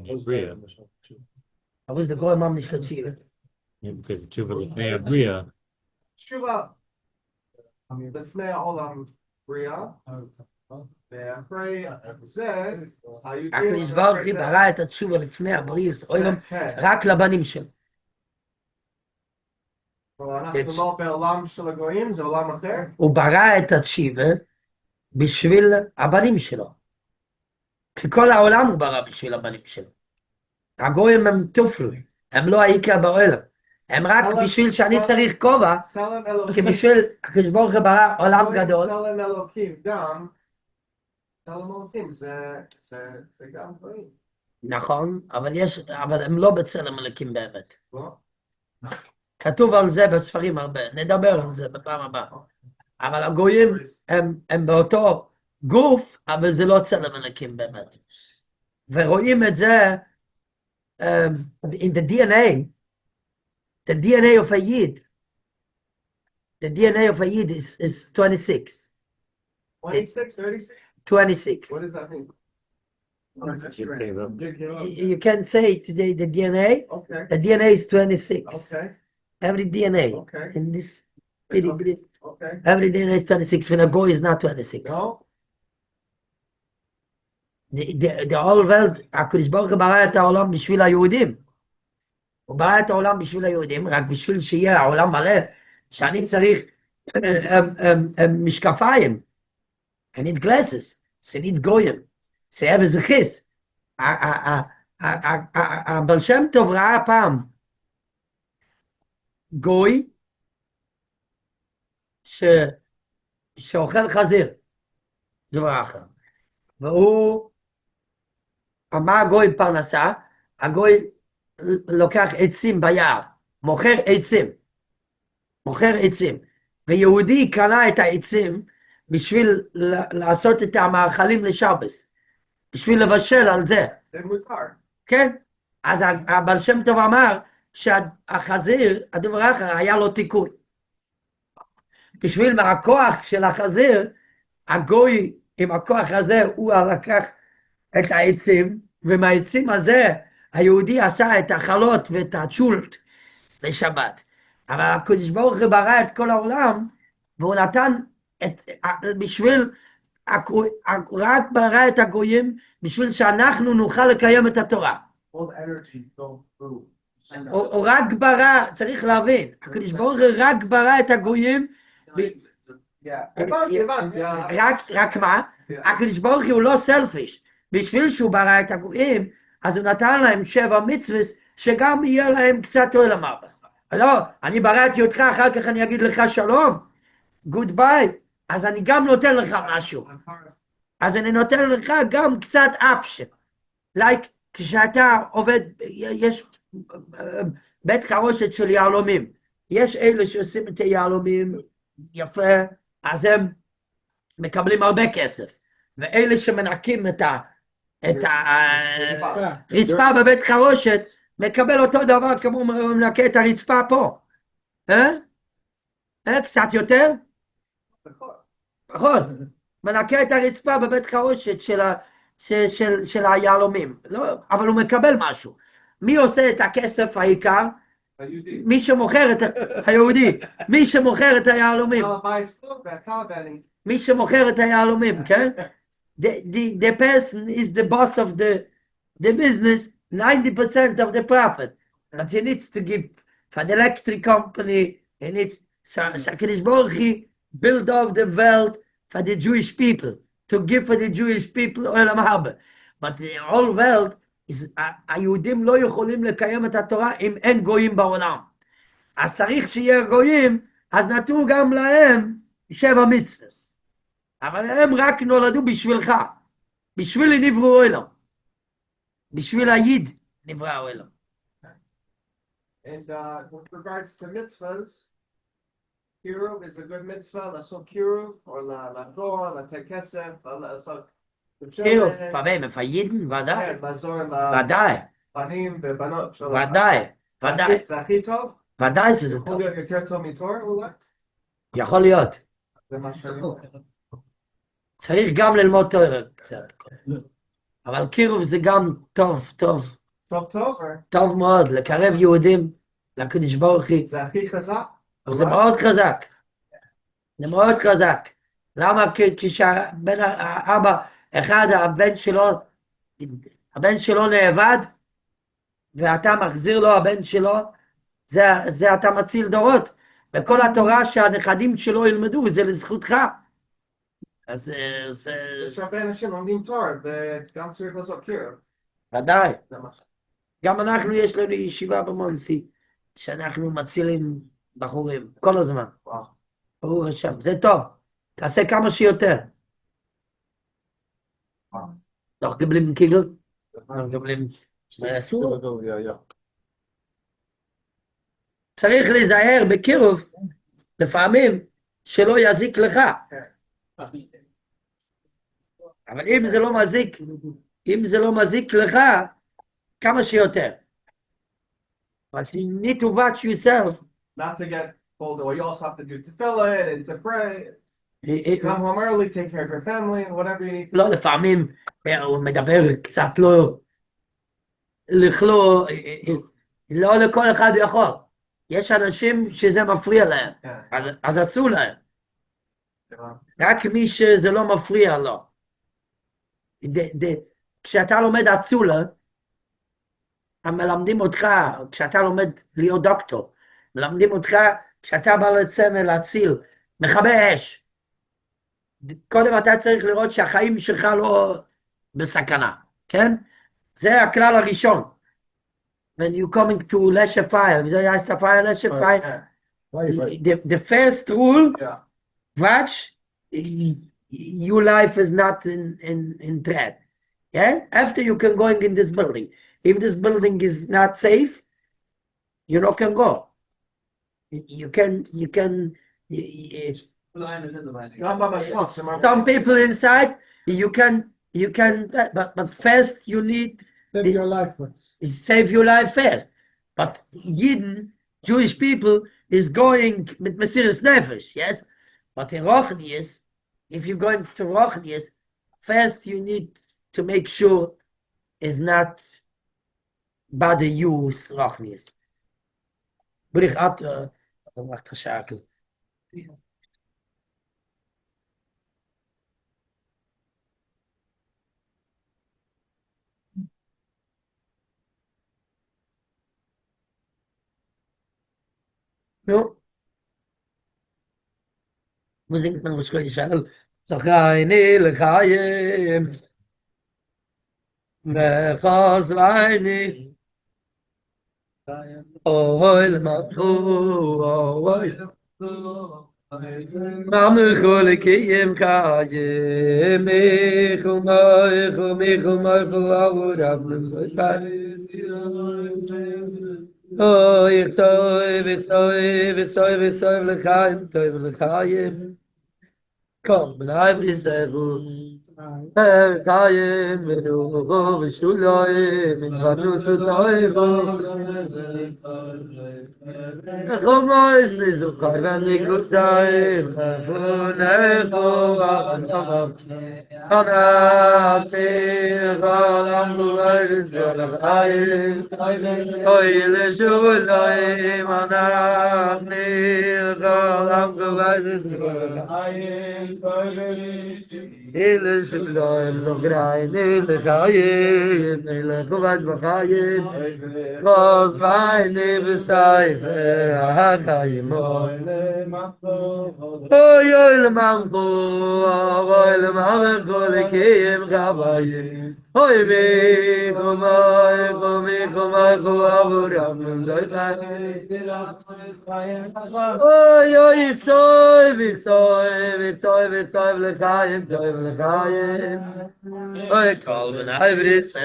S2: מבריאה.
S1: How was the goy mam nicht katshiva?
S2: Because tshuva לפני הבריאה.
S3: Tshuva. Lefnei olam bria. ואחרי זה,
S1: הקדוש ברוך הוא ברא את התשובה לפני הבריאה, עולם רק לבנים שלו.
S3: אנחנו לא בעולם של הגויים, זה עולם אחר.
S1: הוא ברא את התשובה בשביל הבנים שלו. כי כל העולם הוא ברא בשביל הבנים שלו. הגויים הם טופל, הם לא העיקר בעולם. הם רק בשביל שאני צריך כובע, כי בשביל הקדוש ברוך הוא ברא עולם גדול.
S3: צלם אלוקים גם, צלם אלוקים זה גם גויים.
S1: נכון, אבל הם לא בצלם אלוקים באמת. כתוב על זה בספרים הרבה, נדבר על זה בפעם הבאה. אבל הגויים הם באותו גוף, אבל זה לא צלם אלוקים באמת. ורואים את זה in the DNA of a Yid. The DNA of a Yid is 26.
S3: 26, 36?
S1: 26.
S3: What does that mean?
S1: You can say today the DNA.
S3: Okay,
S1: The DNA is 26.
S3: okay,
S1: Every DNA.
S3: okay,
S1: In this
S3: okay.
S1: every DNA is 26. When a boy is not 26.
S3: No?
S1: The whole world, הקדוש ברוך הוא ברא את העולם בשביל היהודים. הוא ברא את העולם בשביל היהודים, רק בשביל שיהיה העולם מלא, שאני צריך משקפיים. I need glasses. So I need גויים. So I have a זכיס. הבעל שם טוב ראה פעם גוי שאוכל חזיר. דבר אחר. והוא אמר הגוי פרנסה, הגוי לוקח עצים ביער, מוכר עצים, ויהודי קנה את העצים בשביל לעשות את המאכלים לשבס, בשביל לבשל על זה.
S3: זה מותר.
S1: כן? אז הבעל שם טוב אמר שהחזיר, הדבר האחר, היה לו תיקון. בשביל מהכוח של החזיר, הגוי עם הכוח הזה, הוא לקח את העצים, ומהעצים הזה, היהודי עשה את החלות ואת הצ'ולט לשבת. אבל הקדוש ברוך הוא ברא את כל העולם, והוא נתן בשביל, רק ברא את הגויים, בשביל שאנחנו נוכל לקיים את התורה. הוא רק ברא, צריך להבין, הקדוש ברוך הוא רק ברא את הגויים, רק מה? הקדוש ברוך הוא לא סלפיש, בשביל שהוא ברא את הגויים, אז הוא נתן להם 7 מצוות, שגם יהיה להם קצת עולם הבא. לא, אני בראתי אותך, אחר כך אני אגיד לך שלום, גוד ביי, אז אני גם נותן לך משהו. אז אני נותן לך גם קצת אפשן. לייק, כשאתה עובד, יש בית חרושת של יהלומים. יש אלה שעושים את היהלומים יפה, אז הם מקבלים הרבה כסף. ואלה שמנקים את הרצפה בבית חרושת, מקבל אותו דבר כמו הוא מנקה את הרצפה פה. קצת יותר? פחות. מנקה את הרצפה בבית חרושת של היהלומים. לא, אבל הוא מקבל משהו. מי עושה את הכסף העיקר? מי שמוכר את היהודי. מי שמוכר את היהלומים. מי שמוכר את היהלומים, כן? The person is the boss of the business, 90% of the profit. but he needs to give for the electric company, he needs, so Kadosh Baruch Hu build of the world for the Jewish people, to give for the Jewish people Olam Haba. But the whole world is, היהודים לא יכולים לקיים את התורה אם אין גויים בעולם. אז צריך שיהיה גויים, אז נתנו גם להם 7 מצוות. אבל הם רק נולדו בשבילך, בשביל נבראו עולם. בשביל היד נברא העולם.
S3: And with regards to mitzvahs, kiruv is a good mitzvah, לעשות kiruv, or לעזור, לתת כסף, לעשות...
S1: קירוב, פרם, פיידן, ודאי.
S3: לעזור
S1: ודאי.
S3: לבנים ובנות שלו.
S1: ודאי. ודאי.
S3: זה הכי טוב?
S1: ודאי שזה
S3: יכול
S1: טוב.
S3: להיות יותר טוב מתור אולי?
S1: יכול להיות.
S3: זה מה שאני אומר.
S1: צריך גם ללמוד תורה קצת. אבל קירוב זה גם טוב, טוב.
S3: טוב טוב?
S1: טוב מאוד, לקרב יהודים לקדוש ברוך הוא.
S3: זה הכי חזק?
S1: זה מאוד חזק. זה מאוד חזק. למה? כשבן האבא, אחד הבן שלו נאבד, ואתה מחזיר לו הבן שלו, זה אתה מציל דורות. וכל התורה שהנכדים שלו ילמדו, זה לזכותך. אז
S3: יש הרבה אנשים לומדים תור, וגם צריך לעשות קירוב.
S1: ודאי. גם אנחנו, יש לנו ישיבה במונסי, שאנחנו מצילים בחורים, כל הזמן. ברוך השם, זה טוב. תעשה כמה שיותר. noch geblieben, Kegel? noch geblieben. צריך להיזהר בקירוב, לפעמים, שלא יזיק לך. אבל אם זה לא מזיק לך, כמה שיותר. But you need to watch yourself.
S3: Not to get pulled away. You also have to do tefillah and to pray. Come home early, take care of your family, and whatever you need to do.
S1: לא, לפעמים הוא מדבר קצת לא לכל אחד יכול. יש אנשים שזה מפריע להם, אז עשו להם. רק מי שזה לא מפריע לו. כשאתה לומד אצולה, מלמדים אותך, כשאתה לומד להיות דוקטור, מלמדים אותך, כשאתה בא לצנע להציל, מכבה אש. קודם אתה צריך לראות שהחיים שלך לא בסכנה, כן? זה הכלל הראשון. When you coming to Leshe fire, זה היה fire, Leshe fire. The first rule, watch, your life is not in threat. Yeah? After you can go in this building. If this building is not safe, you not can go. You can some people inside, you can, but first you need
S4: Save your life first.
S1: save your life first. But Yidden, Jewish people, is going with Mesiris Nefesh, yes? But in Rochnius, if you're going to Rochnius, first you need to make sure is not bother you with Rochnius. Brich at, macht geschakel. No. Wo singt man, was schreit ich an? Zachayni lechayim vechaz vayni oil matchu oil mamchu lekiyim kayim michu avurabnim zayim oh, ich soll l'chaim, toiv l'chaim. Komm, bleib l'sechu. L'chaim, v'nucho, v'shuloim, v'chanus v'toivo. Chom lois nizuchai, v'nikutzai, v'funecho, v'chanav. Anafti, v'chalam, v'chaim, oy l'shuloim, anafti, v'chalam, v'chaim, שלום זוכרייני לחיים לחובש בחיים חוז וייני בסייפה החיים אוי אוי למענכו אוי למענכו לקיים חוויים אוי מיכו עבורם אוי אוי יפסוי לחיים טוב לחיים אוי כל בני בריס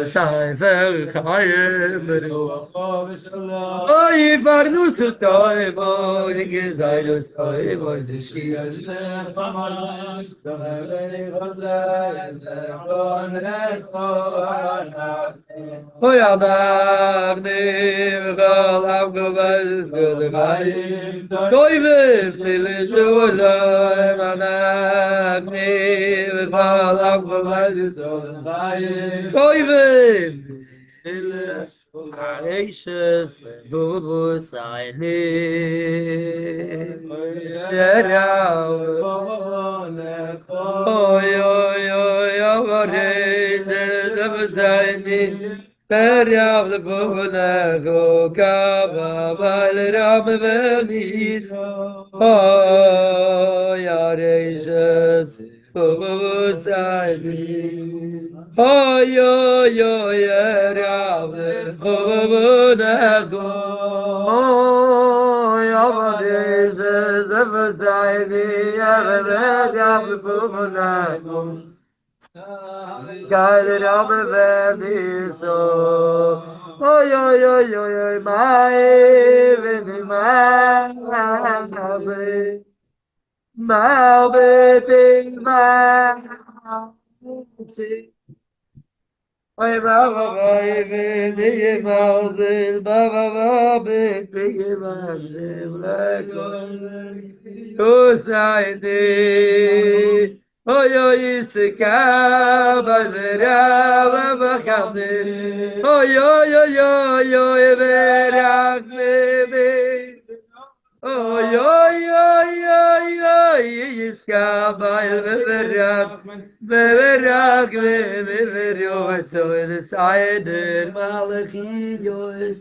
S1: סייפר חיים ברוח אוי פרנוס טוי בוי גזיילוס טוי בוי זשיל אוי אדאגני וכל עם גבז גדגיים טויבם ללשולם אנגני וכל עם גבז גדגיים טויבם Gracious vos eine oy oy oy avare de bezaini der yav de vona go kava val ram venis oy gracious vos eine oy oy oy rav vona go oy avare de bezaini yav vona go Geil Rabbe Veniso Oy oy oy oy oy my veni my beting my Oy baba oy veni mazel baba beting mazel Husayni oy oy iskaba verava bakame oy oy oy oy oy verakme oy oy oy oy oy iskaba verakme veryo so in the side malachi yos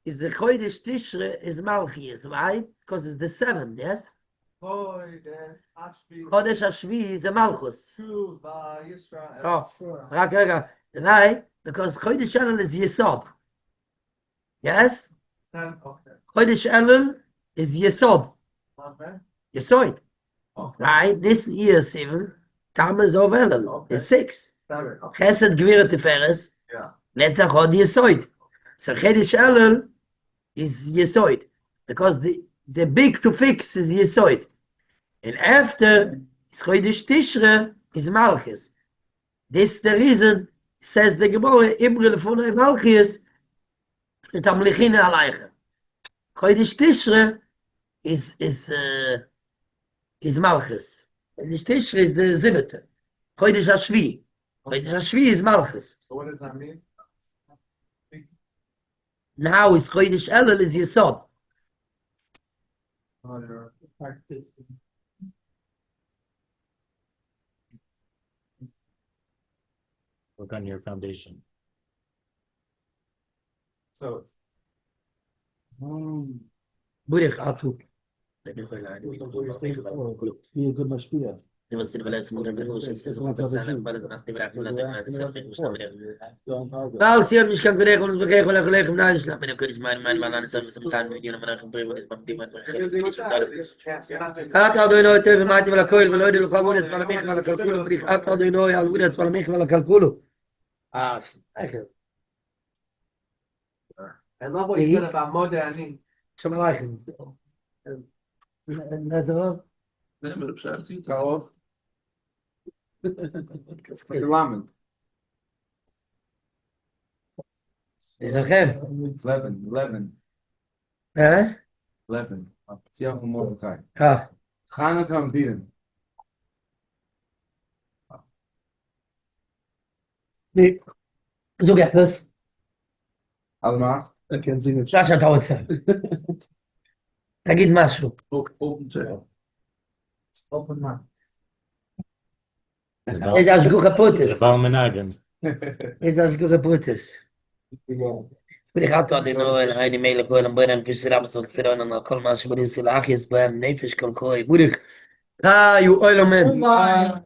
S1: is the chodesh tishre is malchi why because it's the 7th yes Chodesh Hashvi is a Malchus. Oh, right? Because Chodesh Elul is Yesod. Yes? Chodesh Elul is Yesod. Yesod. Right? This year 7, Tammuz of Elul is 6. Chesed Gvira Tiferes. Netzach Hod Yesod. So Chodesh Elul is Yesod. Because the big to fix is Yesod. And after Chodesh Tishre is Malchus. This is the reason, says the Gemara, Imre Lefuna Malchus, et Amlichine Aleiche. Chodesh Tishre is Malchus. Chodesh Tishre is the Zibete. Chodesh Hashvi. Chodesh Hashvi is Malchus.
S3: So what does that mean?
S1: Now is Chodesh Elul is Yesod.
S2: Work on your foundation.
S3: So
S1: Burich Atu.
S4: Be a good mashpia.
S1: Weil sie haben nicht kein Gerech und Begech und Gelegen im Nein schlafen, dann könnte ich meine Mann sagen, wir kann mit ihnen nach dem Brief ist beim Thema. Hat also noch Tev Mati wala Koil wala Odi Lukagun es wala mich wala Kalkulo, Brief hat also noch al Udi es wala mich wala Kalkulo. Ah, echt.
S3: I love what you said about modern.
S1: Schon mal lachen. Das war
S3: Go. Ramen.
S1: Is er
S3: 11.
S1: Eh?
S3: 11. See how Mordecai.
S1: Ja.
S3: Hanukkah and Purim.
S1: Nee. So geht es.
S3: Alma.
S4: I can sing it.
S1: Sascha dauert. Da geht משהו.
S3: Open to. Open man.
S1: Is als goed gepoetes.
S2: Rebbe Menagen.
S1: Is als goed gepoetes. Ich hatte den Oil, eine Meile Kohl, und Böden, Fisch, Rabs, und Zeron, und Kol, Masch, Bruder, Sulachis, beim Nefisch, Kol, Koi, Bruder. Ah, you oil man.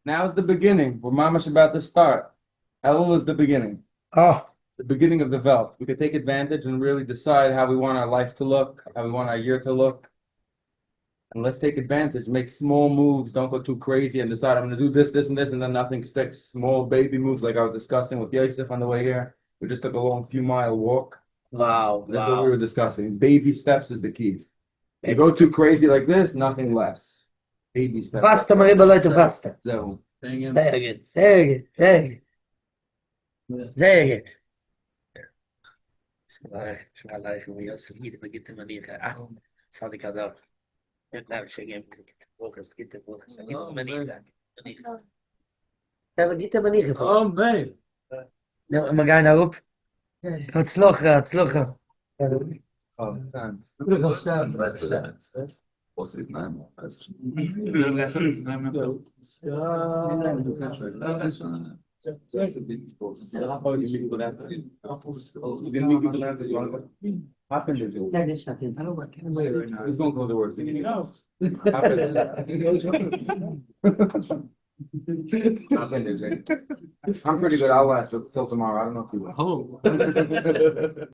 S5: Now is the beginning. Where Mama's about to start. Elul is the beginning.
S1: Oh,
S5: The beginning of the Welt. We could take advantage and really decide how we want our life to look, how we want our year to look. And let's take advantage, make small moves, don't go too crazy and decide I'm gonna do this, this, and this, and then nothing sticks. Small baby moves like I was discussing with Yosef on the way here. We just took a long few mile walk.
S1: wow,
S5: That's what we were discussing. Baby steps is the key. You go too crazy like this, nothing less. Baby steps.
S1: Basta, my Rebbe, Leute, basta.
S5: So,
S1: Sehr gut, sehr gut, sehr gut. Sehr gut. Ich war live, wie es geht, aber geht immer nicht. Ach, Sadik Adar. Ich glaube, ich gehe Woches, geht Woches. Geht immer nicht. Ja, aber geht immer nicht.
S4: Oh, babe.
S1: No, wir gehen herup. Hatzlocha, Hatzlocha.
S5: oh, thanks. He's gonna go to work. I'm pretty good. I'll last till tomorrow. I don't know if you will.